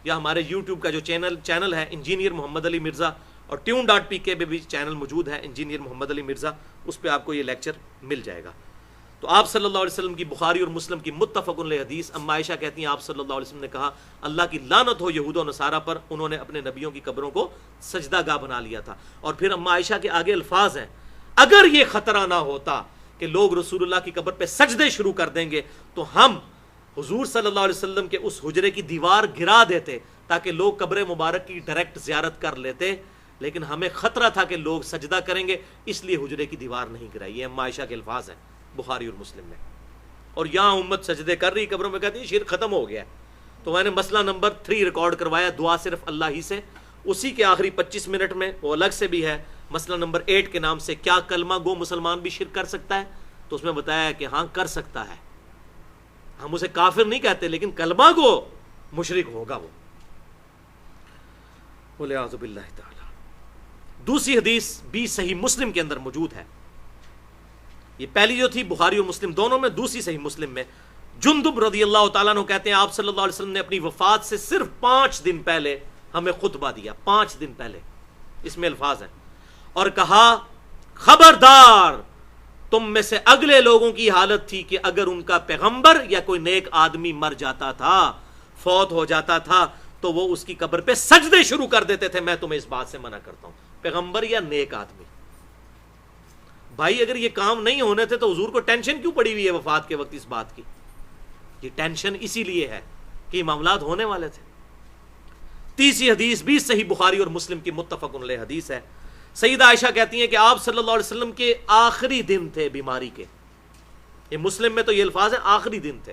یا ہمارے یوٹیوب کا جو چینل ہے انجینئر محمد علی مرزا، اور tune.pk پہ بھی چینل موجود ہے انجینئر محمد علی مرزا، اس پہ آپ کو یہ لیکچر مل جائے گا. تو آپ صلی اللہ علیہ وسلم کی بخاری اور مسلم کی متفق علیہ حدیث، اما عائشہ کہتی ہیں آپ صلی اللہ علیہ وسلم نے کہا اللہ کی لعنت ہو یہود و نصارہ پر، انہوں نے اپنے نبیوں کی قبروں کو سجدہ گاہ بنا لیا تھا. اور پھر اما عائشہ کے آگے الفاظ ہیں اگر یہ خطرہ نہ ہوتا کہ لوگ رسول اللہ کی قبر پہ سجدے شروع کر دیں گے تو ہم حضور صلی اللہ علیہ وسلم کے اس حجرے کی دیوار گرا دیتے تاکہ لوگ قبر مبارک کی ڈائریکٹ زیارت کر لیتے، لیکن ہمیں خطرہ تھا کہ لوگ سجدہ کریں گے، اس لیے حجرے کی دیوار نہیں گرائی. یہ اما عائشہ کے الفاظ ہیں بخاری اور مسلم میں. اور یہاں امت سجدے کر رہی قبروں میں، کہتی ہے شرک ختم ہو گیا ہے. تو میں نے مسئلہ نمبر 3 ریکارڈ کروایا، دعا صرف اللہ ہی سے، اسی کے آخری 25 منٹ میں وہ الگ سے بھی ہے مسئلہ نمبر 8 کے نام سے کیا کلمہ گو مسلمان بھی شرک کر سکتا ہے. تو اس میں بتایا ہے کہ ہاں کر سکتا ہے، ہم اسے کافر نہیں کہتے لیکن کلمہ گو مشرک ہوگا وہ. والعیاذ باللہ تعالی. دوسری حدیث بھی صحیح مسلم کے اندر موجود ہے. یہ پہلی جو تھی بخاری اور مسلم دونوں میں، دوسری صحیح مسلم میں جندب رضی اللہ تعالیٰ عنہ کہتے ہیں آپ صلی اللہ علیہ وسلم نے اپنی وفات سے صرف 5 دن پہلے ہمیں خطبہ دیا، 5 دن پہلے. اس میں الفاظ ہیں اور کہا خبردار تم میں سے اگلے لوگوں کی حالت تھی کہ اگر ان کا پیغمبر یا کوئی نیک آدمی مر جاتا تھا، فوت ہو جاتا تھا، تو وہ اس کی قبر پہ سجدے شروع کر دیتے تھے. میں تمہیں اس بات سے منع کرتا ہوں، پیغمبر یا نیک آدمی. بھائی اگر یہ کام نہیں ہونے تھے تو حضور کو ٹینشن کیوں پڑی ہوئی ہے وفات کے وقت اس بات کی؟ یہ ٹینشن اسی لیے ہے کہ یہ معاملات ہونے والے تھے. تیسری حدیث بھی صحیح بخاری اور مسلم کی متفق علیہ حدیث ہے. سیدہ عائشہ کہتی ہیں کہ آپ صلی اللہ علیہ وسلم کے آخری دن تھے بیماری کے. یہ مسلم میں تو یہ الفاظ ہیں آخری دن تھے،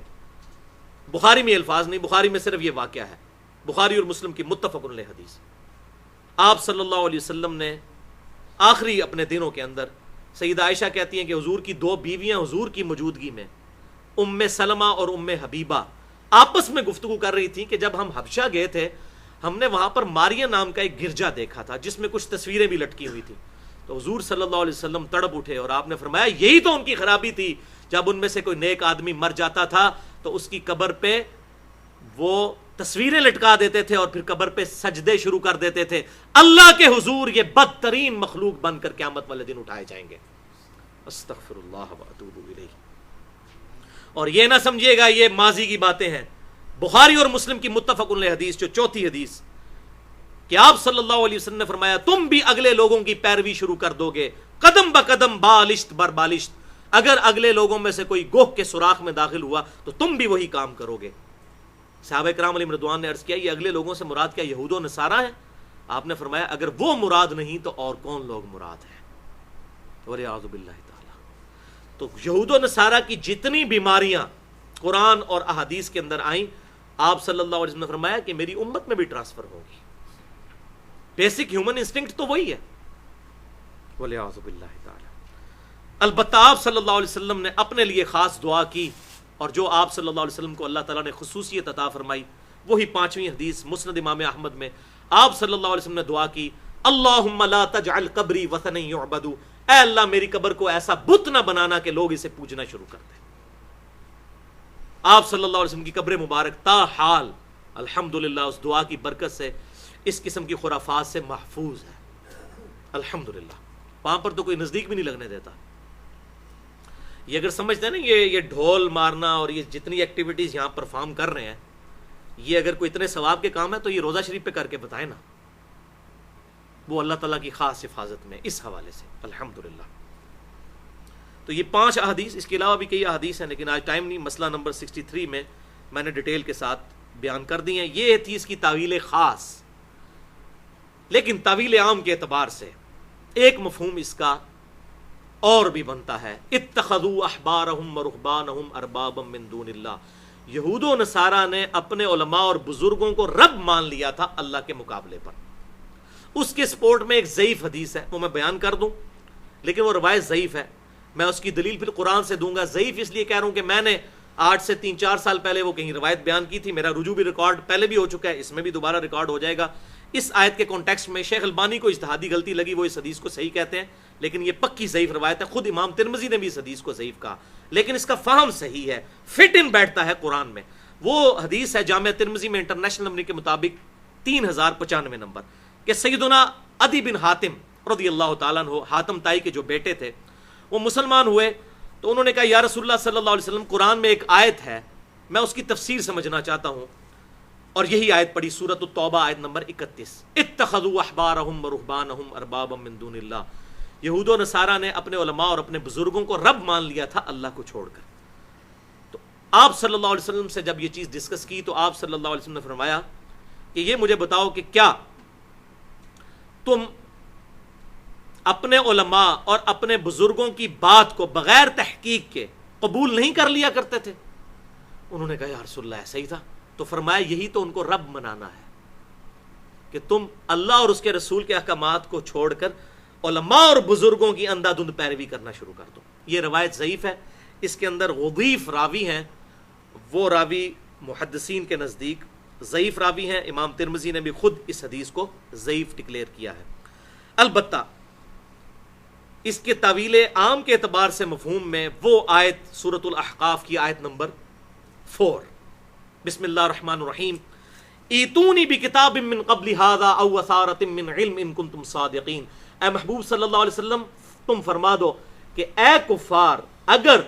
بخاری میں الفاظ نہیں، بخاری میں صرف یہ واقعہ ہے. بخاری اور مسلم کی متفق علیہ حدیث. آپ صلی اللہ علیہ وسلم نے آخری اپنے دنوں کے اندر، سیدہ عائشہ کہتی ہیں کہ حضور کی 2 بیویاں حضور کی موجودگی میں، ام سلمہ اور ام حبیبہ، آپس میں گفتگو کر رہی تھی کہ جب ہم حبشہ گئے تھے ہم نے وہاں پر ماریا نام کا ایک گرجا دیکھا تھا جس میں کچھ تصویریں بھی لٹکی ہوئی تھی. تو حضور صلی اللہ علیہ وسلم تڑپ اٹھے اور آپ نے فرمایا یہی تو ان کی خرابی تھی. جب ان میں سے کوئی نیک آدمی مر جاتا تھا تو اس کی قبر پہ وہ تصویریں لٹکا دیتے تھے اور پھر قبر پہ سجدے شروع کر دیتے تھے. اللہ کے حضور یہ بدترین مخلوق بن کر قیامت والے دن اٹھائے جائیں گے. استغفر اللہ و اتوب الیہ. اور یہ نہ سمجھیے گا یہ ماضی کی باتیں ہیں. بخاری اور مسلم کی متفق علیہ حدیث جو چوتھی حدیث کہ آپ صلی اللہ علیہ وسلم نے فرمایا تم بھی اگلے لوگوں کی پیروی شروع کر دو گے قدم بقدم بالشت بر بالشت. اگر اگلے لوگوں میں سے کوئی گوہ کے سوراخ میں داخل ہوا تو تم بھی وہی کام کرو گے. صحابہ کرام علیہم رضوان نے عرض کیا یہ اگلے لوگوں سے مراد کیا یہود و نصارہ ہیں؟ آپ نے فرمایا اگر وہ مراد نہیں تو اور کون لوگ مراد ہیں؟ والعیاذ باللہ تعالی. تو یہود و نصارہ کی جتنی بیماریاں قرآن اور احادیث کے اندر آئیں آپ صلی اللہ علیہ وسلم نے فرمایا کہ میری امت میں بھی ٹرانسفر ہوگی. بیسک ہیومن انسٹنکٹ تو وہی ہے. والعیاذ باللہ تعالی. البتہ آپ صلی اللہ علیہ وسلم نے اپنے لیے خاص دعا کی اور جو آپ صلی اللہ علیہ وسلم کو اللہ تعالیٰ نے خصوصیت عطا فرمائی وہی 5ویں حدیث مسند امام احمد میں آپ صلی اللہ علیہ وسلم نے دعا کی اللہم لا تجعل قبری وثنا یعبد. اے اللہ میری قبر کو ایسا بت نہ بنانا کہ لوگ اسے پوجنا شروع کر دیں. آپ صلی اللہ علیہ وسلم کی قبر مبارک تا حال الحمدللہ اس دعا کی برکت سے اس قسم کی خرافات سے محفوظ ہے. الحمدللہ وہاں پر تو کوئی نزدیک بھی نہیں لگنے دیتا. یہ اگر سمجھتے ہیں نا یہ ڈھول مارنا اور یہ جتنی ایکٹیویٹیز یہاں پرفارم کر رہے ہیں یہ اگر کوئی اتنے ثواب کے کام ہے تو یہ روزہ شریف پہ کر کے بتائیں نا. وہ اللہ تعالیٰ کی خاص حفاظت میں اس حوالے سے الحمدللہ. تو یہ 5 احادیث اس کے علاوہ بھی کئی احادیث ہیں لیکن آج ٹائم نہیں. مسئلہ نمبر 63 میں نے ڈیٹیل کے ساتھ بیان کر دی ہیں. یہ تھی اس کی تعویل خاص. لیکن تعویل عام کے اعتبار سے ایک مفہوم اس کا اور بھی بنتا ہے. اتخذوا احبارهم ورهبانهم اربابا من دون اللہ. یہود و نصارہ نے اپنے علماء اور بزرگوں کو رب مان لیا تھا اللہ کے مقابلے پر. اس کے سپورٹ میں ایک ضعیف حدیث ہے وہ میں بیان کر دوں لیکن وہ روایت ضعیف ہے. میں اس کی دلیل پھر قرآن سے دوں گا. ضعیف اس لیے کہہ رہا ہوں کہ میں نے 8 سے 3-4 سال پہلے وہ کہیں روایت بیان کی تھی. میرا رجوع بھی ریکارڈ پہلے بھی ہو چکا ہے, اس میں بھی دوبارہ ریکارڈ ہو جائے گا. اس آیت کے کانٹیکسٹ میں شیخ البانی کو اجتہادی غلطی لگی, وہ اس حدیث کو صحیح کہتے ہیں لیکن یہ پکی ضعیف روایت ہے. خود امام ترمذی نے بھی اس حدیث کو ضعیف کہا لیکن اس کا فہم صحیح ہے, فٹ ان بیٹھتا ہے قرآن میں. وہ حدیث ہے جامعہ ترمذی میں انٹرنیشنل نمبر کے مطابق 3095 نمبر کہ سیدنا عدی بن حاتم رضی اللہ تعالیٰ عنہ, حاتم تائی کے جو بیٹے تھے, وہ مسلمان ہوئے تو انہوں نے کہا یا رسول اللہ صلی اللہ علیہ وسلم قرآن میں ایک آیت ہے میں اس کی تفسیر سمجھنا چاہتا ہوں. اور یہی آیت پڑھی سورۃ التوبہ آیت نمبر 31 اتخذوا احبارهم ورهبانهم اربابا من دون اللہ. یہود و نصارہ نے اپنے علماء اور اپنے بزرگوں کو رب مان لیا تھا اللہ کو چھوڑ کر. آپ صلی اللہ علیہ وسلم سے جب یہ چیز ڈسکس کی تو آپ صلی اللہ علیہ وسلم نے فرمایا کہ یہ مجھے بتاؤ کہ کیا تم اپنے علماء اور اپنے بزرگوں کی بات کو بغیر تحقیق کے قبول نہیں کر لیا کرتے تھے؟ انہوں نے کہا یا رسول اللہ ایسا ہی تھا. تو فرمایا یہی تو ان کو رب منانا ہے کہ تم اللہ اور اس کے رسول کے احکامات کو چھوڑ کر علماء اور بزرگوں کی اندھا دھند پیروی کرنا شروع کر دو. یہ روایت ضعیف ہے, اس کے اندر غضیف راوی ہیں, وہ راوی محدثین کے نزدیک ضعیف راوی ہیں. امام ترمذی نے بھی خود اس حدیث کو ضعیف ڈکلیئر کیا ہے. البتہ اس کے تعویل عام کے اعتبار سے مفہوم میں وہ آیت سورۃ الاحقاف کی آیت نمبر 4 بسم اللہ الرحمن الرحیم ایتونی بکتاب من قبل ھذا او اثارۃ من علم ان کنتم صادقین. اے محبوب صلی اللہ علیہ وسلم تم فرما دو کہ اے کفار اگر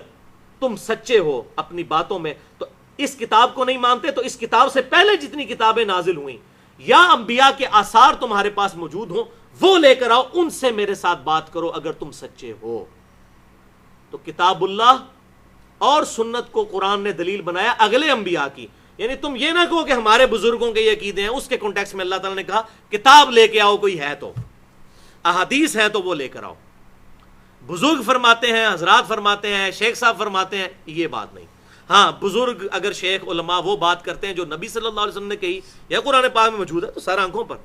تم سچے ہو اپنی باتوں میں تو اس کتاب کو نہیں مانتے تو اس کتاب سے پہلے جتنی کتابیں نازل ہوئیں یا انبیاء کے آثار تمہارے پاس موجود ہوں وہ لے کر آؤ, ان سے میرے ساتھ بات کرو اگر تم سچے ہو. تو کتاب اللہ اور سنت کو قرآن نے دلیل بنایا اگلے انبیاء کی. یعنی تم یہ نہ کہو کہ ہمارے بزرگوں کے یہ عقیدے ہیں, اس کے کانٹیکسٹ میں اللہ تعالیٰ نے کہا کتاب لے کے آؤ, کوئی ہے تو احادیث ہے تو وہ لے کر آؤ. بزرگ فرماتے ہیں, حضرات فرماتے ہیں, شیخ صاحب فرماتے ہیں, یہ بات نہیں. ہاں بزرگ اگر شیخ علماء وہ بات کرتے ہیں جو نبی صلی اللہ علیہ وسلم نے کہی یا قرآن پاک میں موجود ہے تو سارا آنکھوں پر,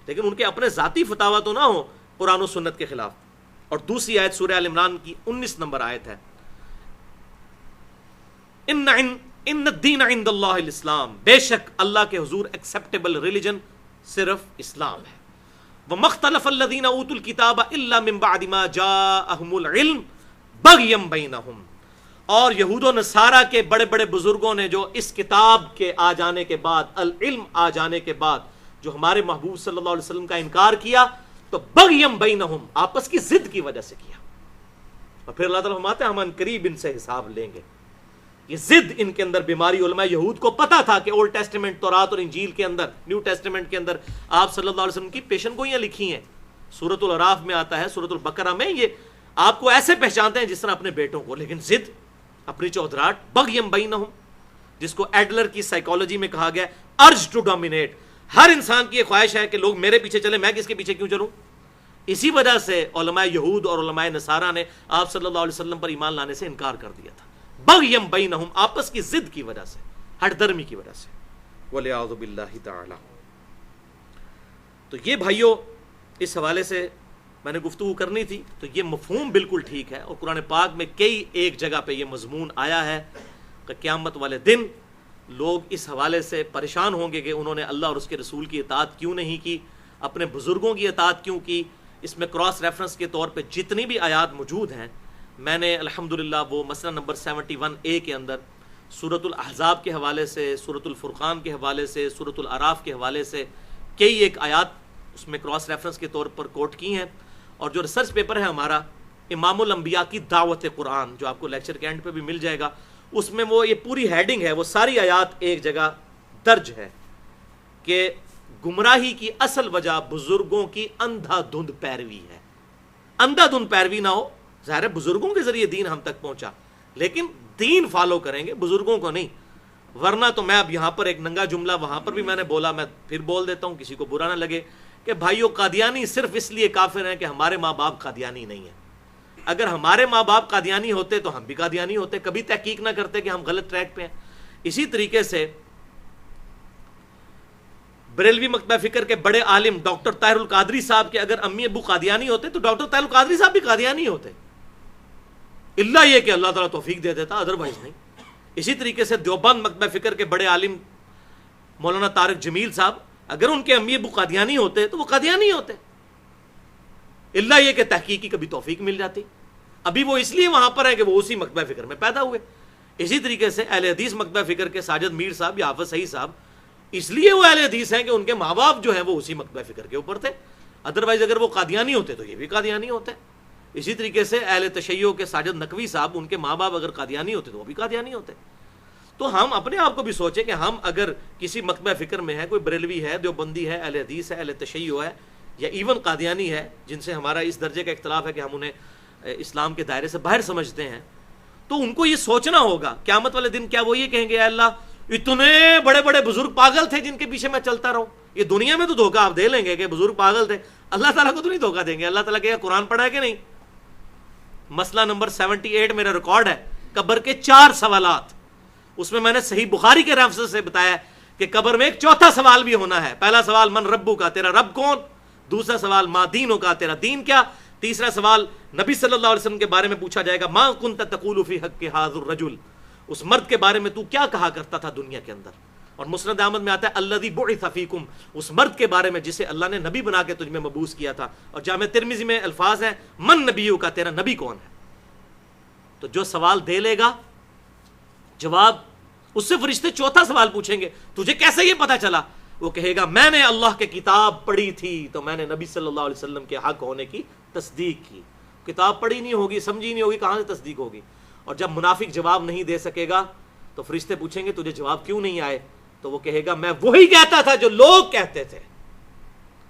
لیکن ان کے اپنے ذاتی فتاوا تو نہ ہو قرآن و سنت کے خلاف. اور دوسری آیت سورہ آل عمران کی 19 نمبر آیت ہے ان الدین عند اللہ الاسلام، بے شک اللہ کے حضور ایکسیپٹیبل ریلیجن صرف اسلام ہے. وَمَا اخْتَلَفَ الَّذِينَ أُوتُوا الْكِتَابَ إِلَّا مِن بَعْدِ مَا جَاءَهُمُ الْعِلْمُ بَغْيًا بَيْنَهُمْ. اور یہود و نصارہ کے بڑے بڑے بزرگوں نے جو اس کتاب کے آ جانے کے بعد، العلم آ جانے کے بعد، جو ہمارے محبوب صلی اللہ علیہ وسلم کا انکار کیا، تو بغیم بینہم، آپس کی ضد کی وجہ سے کیا. اور پھر اللہ تعالیٰ فرماتے ہیں ہم عنقریب ان سے حساب لیں گے. یہ ضد ان کے اندر بیماری، علماء یہود کو پتا تھا کہ اولڈ ٹیسٹمنٹ تورات اور انجیل کے اندر، نیو ٹیسٹمنٹ کے اندر آپ صلی اللہ علیہ وسلم کی پیشن گوئیاں لکھی ہیں. سورۃ الاعراف میں آتا ہے، سورۃ البقرہ میں، یہ آپ کو ایسے پہچانتے ہیں جس طرح اپنے بیٹوں کو، لیکن ضد، اپنی چودراہٹ، بغیم بینہم، جس کو ایڈلر کی سائیکالوجی میں کہا گیا ارج ٹو ڈومینیٹ. ہر انسان کی یہ خواہش ہے کہ لوگ میرے پیچھے چلیں، میں کس کے پیچھے کیوں چلوں. اسی وجہ سے علماء یہود اور علماء نصارہ نے آپ صلی اللہ علیہ وسلم پر ایمان لانے سے انکار کر دیا تھا. بغیم بینہم، آپس کی ضد کی وجہ سے، ہٹ درمی کی وجہ سے. وَلِعَوْذُ بِاللَّهِ تَعَالَى. تو یہ بھائیوں، اس حوالے سے میں نے گفتگو کرنی تھی. تو یہ مفہوم بالکل ٹھیک ہے، اور قرآن پاک میں کئی ایک جگہ پہ یہ مضمون آیا ہے کہ قیامت والے دن لوگ اس حوالے سے پریشان ہوں گے کہ انہوں نے اللہ اور اس کے رسول کی اطاعت کیوں نہیں کی، اپنے بزرگوں کی اطاعت کیوں کی. اس میں کراس ریفرنس کے طور پہ جتنی بھی آیات موجود ہیں، میں نے الحمدللہ وہ مسئلہ نمبر 71A کے اندر سورۃ الاحزاب کے حوالے سے، سورۃ الفرقان کے حوالے سے، سورۃ الاعراف کے حوالے سے کئی ایک آیات اس میں کراس ریفرنس کے طور پر کوٹ کی ہیں. اور جو ریسرچ پیپر ہے ہمارا امام الانبیاء کی دعوت قرآن، جو آپ کو لیکچر کے اینڈ پہ بھی مل جائے گا، اس میں وہ یہ پوری ہیڈنگ ہے، وہ ساری آیات ایک جگہ درج ہے کہ گمراہی کی اصل وجہ بزرگوں کی اندھا دھند پیروی ہے. اندھا دھند پیروی نہ ہو، ظاہر ہے بزرگوں کے ذریعے دین ہم تک پہنچا، لیکن دین فالو کریں گے، بزرگوں کو نہیں. ورنہ تو میں اب یہاں پر ایک ننگا جملہ وہاں پر بھی میں نے بولا، میں پھر بول دیتا ہوں، کسی کو برا نہ لگے، کہ بھائیو قادیانی صرف اس لیے کافر ہیں کہ ہمارے ماں باپ قادیانی نہیں ہیں. اگر ہمارے ماں باپ قادیانی ہوتے تو ہم بھی قادیانی ہوتے، کبھی تحقیق نہ کرتے کہ ہم غلط ٹریک پہ ہیں. اسی طریقے سے بریلوی مکتبہ فکر کے بڑے عالم ڈاکٹر طاہر القادری صاحب کے اگر امی ابو قادیانی ہوتے تو ڈاکٹر طاہر القادری صاحب بھی قادیانی ہوتے، اللہ یہ کہ اللہ تعالیٰ توفیق دے دیتا، ادروائز نہیں. اسی طریقے سے دیوبند مکتبہ فکر کے بڑے عالم مولانا طارق جمیل صاحب، اگر ان کے امی ابو قادیانی ہوتے تو وہ قادیانی ہوتے، اللہ یہ کہ تحقیق کی کبھی توفیق مل جاتی. ابھی وہ اس لیے وہاں پر ہے کہ وہ اسی مکتبہ فکر میں پیدا ہوئے. اسی طریقے سے اہل حدیث مکتبہ فکر کے ساجد میر صاحب یا حافظ صحیح صاحب اس لیے وہ اہل حدیث ہیں کہ ان کے ماں باپ جو ہیں وہ اسی مکتبہ فکر کے اوپر تھے، ادروائز اگر وہ قادیانی ہوتے تو یہ بھی قادیانی ہوتے. اسی طریقے سے اہل تشیع کے ساجد نقوی صاحب، ان کے ماں باپ اگر قادیانی ہوتے تو وہ بھی قادیانی ہوتے. تو ہم اپنے آپ کو بھی سوچیں کہ ہم اگر کسی مکتبہ فکر میں ہے، کوئی بریلوی ہے، دیوبندی ہے، اہل حدیث ہے، اہل تشیع ہے، یا ایون قادیانی ہے، جن سے ہمارا اس درجے کا اختلاف ہے کہ ہم انہیں اسلام کے دائرے سے باہر سمجھتے ہیں، تو ان کو یہ سوچنا ہوگا قیامت والے دن کیا وہ یہ کہیں گے اے اللہ اتنے بڑے بڑے بزرگ پاگل تھے جن کے پیچھے میں چلتا رہوں. یہ دنیا میں تو دھوکہ آپ دے لیں گے کہ بزرگ پاگل تھے، اللہ تعالیٰ کو تو نہیں دھوکہ دیں گے. اللہ تعالیٰ کہے قرآن پڑھا ہے کہ نہیں. مسئلہ نمبر 78 میرا ریکارڈ ہے، قبر کے 4 سوالات. اس میں نے صحیح بخاری کے ریفرنس سے بتایا کہ قبر میں ایک چوتھا سوال بھی ہونا ہے. پہلا سوال من ربو کا، تیرا رب کون. دوسرا سوال ما دینو کا، تیرا دین کیا. تیسرا سوال نبی صلی اللہ علیہ وسلم کے بارے میں پوچھا جائے گا، ما کنت تقول فی حق ھذا الرجل، اس مرد کے بارے میں تو کیا کہا کرتا تھا دنیا کے اندر. اور مسند احمد میں آتا ہے الذی بعث فیکم، اس مرد کے بارے میں جسے اللہ نے نبی بنا کے تجھ میں مبعوث کیا تھا. اور جامع ترمذی میں الفاظ ہیں من نبیو کا، تیرا نبی کون ہے. تو جو سوال دے لے گا جواب، اس سے فرشتے چوتھا سوال پوچھیں گے تجھے کیسے یہ پتا چلا. وہ کہے گا میں نے اللہ کی کتاب پڑھی تھی تو میں نے نبی صلی اللہ علیہ وسلم کے حق ہونے کی تصدیق کی. کتاب پڑھی نہیں ہوگی، سمجھی نہیں ہوگی، کہاں سے تصدیق ہوگی. اور جب منافق جواب نہیں دے سکے گا تو فرشتے پوچھیں گے تجھے جواب کیوں نہیں آئے. تو وہ کہے گا میں وہی کہتا تھا جو لوگ کہتے تھے.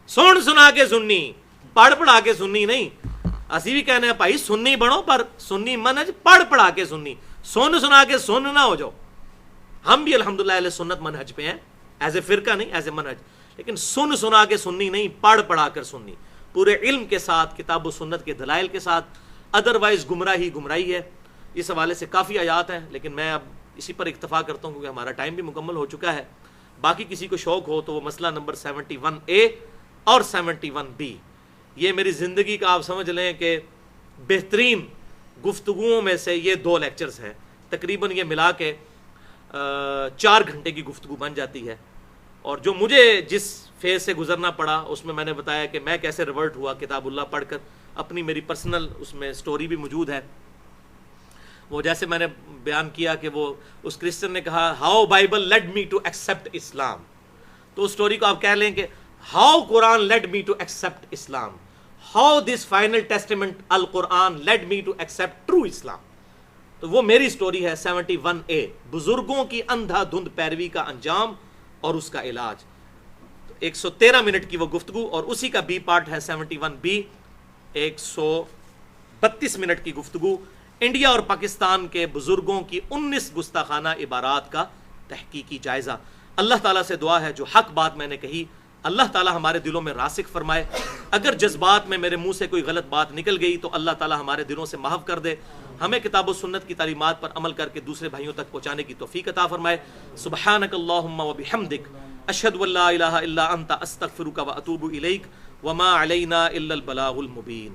سن سنا کے سننی، پڑھ پڑھا کے سننی نہیں. اسی بھی کہنے ہیں بھائی سننی بنو، پر سننی منہج پڑھ پڑھا کے سننی، سن سنا کے سن نہ ہو جاؤ. ہم بھی الحمدللہ اہل سنت منہج پہ ہیں، ایز اے فرقہ نہیں، ایز اے منہج. لیکن سن سنا کے سننی نہیں، پڑھ پڑھا کر سننی، پورے علم کے ساتھ، کتاب و سنت کے دلائل کے ساتھ. ادروائز گمراہی ہے. اس حوالے سے کافی آیات ہیں، لیکن میں اب اسی پر اکتفا کرتا ہوں کیونکہ ہمارا ٹائم بھی مکمل ہو چکا ہے. باقی کسی کو شوق ہو تو وہ مسئلہ نمبر 71A اور 71B، یہ میری زندگی کا آپ سمجھ لیں کہ بہترین گفتگوؤں میں سے یہ 2 لیکچرز ہیں. تقریباً یہ ملا کے 4 گھنٹے کی گفتگو بن جاتی ہے. اور جو مجھے جس فیز سے گزرنا پڑا اس میں نے بتایا کہ میں کیسے ریورٹ ہوا کتاب اللہ پڑھ کر. اپنی میری پرسنل اس میں سٹوری بھی موجود ہے. وہ جیسے میں نے بیان کیا کہ وہ اس کرسچن نے کہا how Bible lead me to accept Islam, تو اس سٹوری کو آپ کہہ لیں کہ how Quran lead me to accept Islam, how this final testament Al Quran lead me to accept true Islam. تو وہ میری سٹوری ہے 71A, بزرگوں کی اندھا دھند پیروی کا انجام اور اس کا علاج. 113 منٹ کی وہ گفتگو, اور اسی کا بی پارٹ ہے 71B, 132 منٹ کی گفتگو, انڈیا اور پاکستان کے بزرگوں کی 19 گستاخانہ عبارات کا تحقیقی جائزہ. اللہ تعالیٰ سے دعا ہے جو حق بات میں نے کہی اللہ تعالیٰ ہمارے دلوں میں راسخ فرمائے. اگر جذبات میں میرے منہ سے کوئی غلط بات نکل گئی تو اللہ تعالیٰ ہمارے دلوں سے محو کر دے. ہمیں کتاب و سنت کی تعلیمات پر عمل کر کے دوسرے بھائیوں تک پہنچانے کی توفیق عطا فرمائے. سبحانک اللہم و بحمدک, اشہد ان لا الہ الا انت, استغفرک و اتوب الیک, وما علینا الا البلاغ المبین.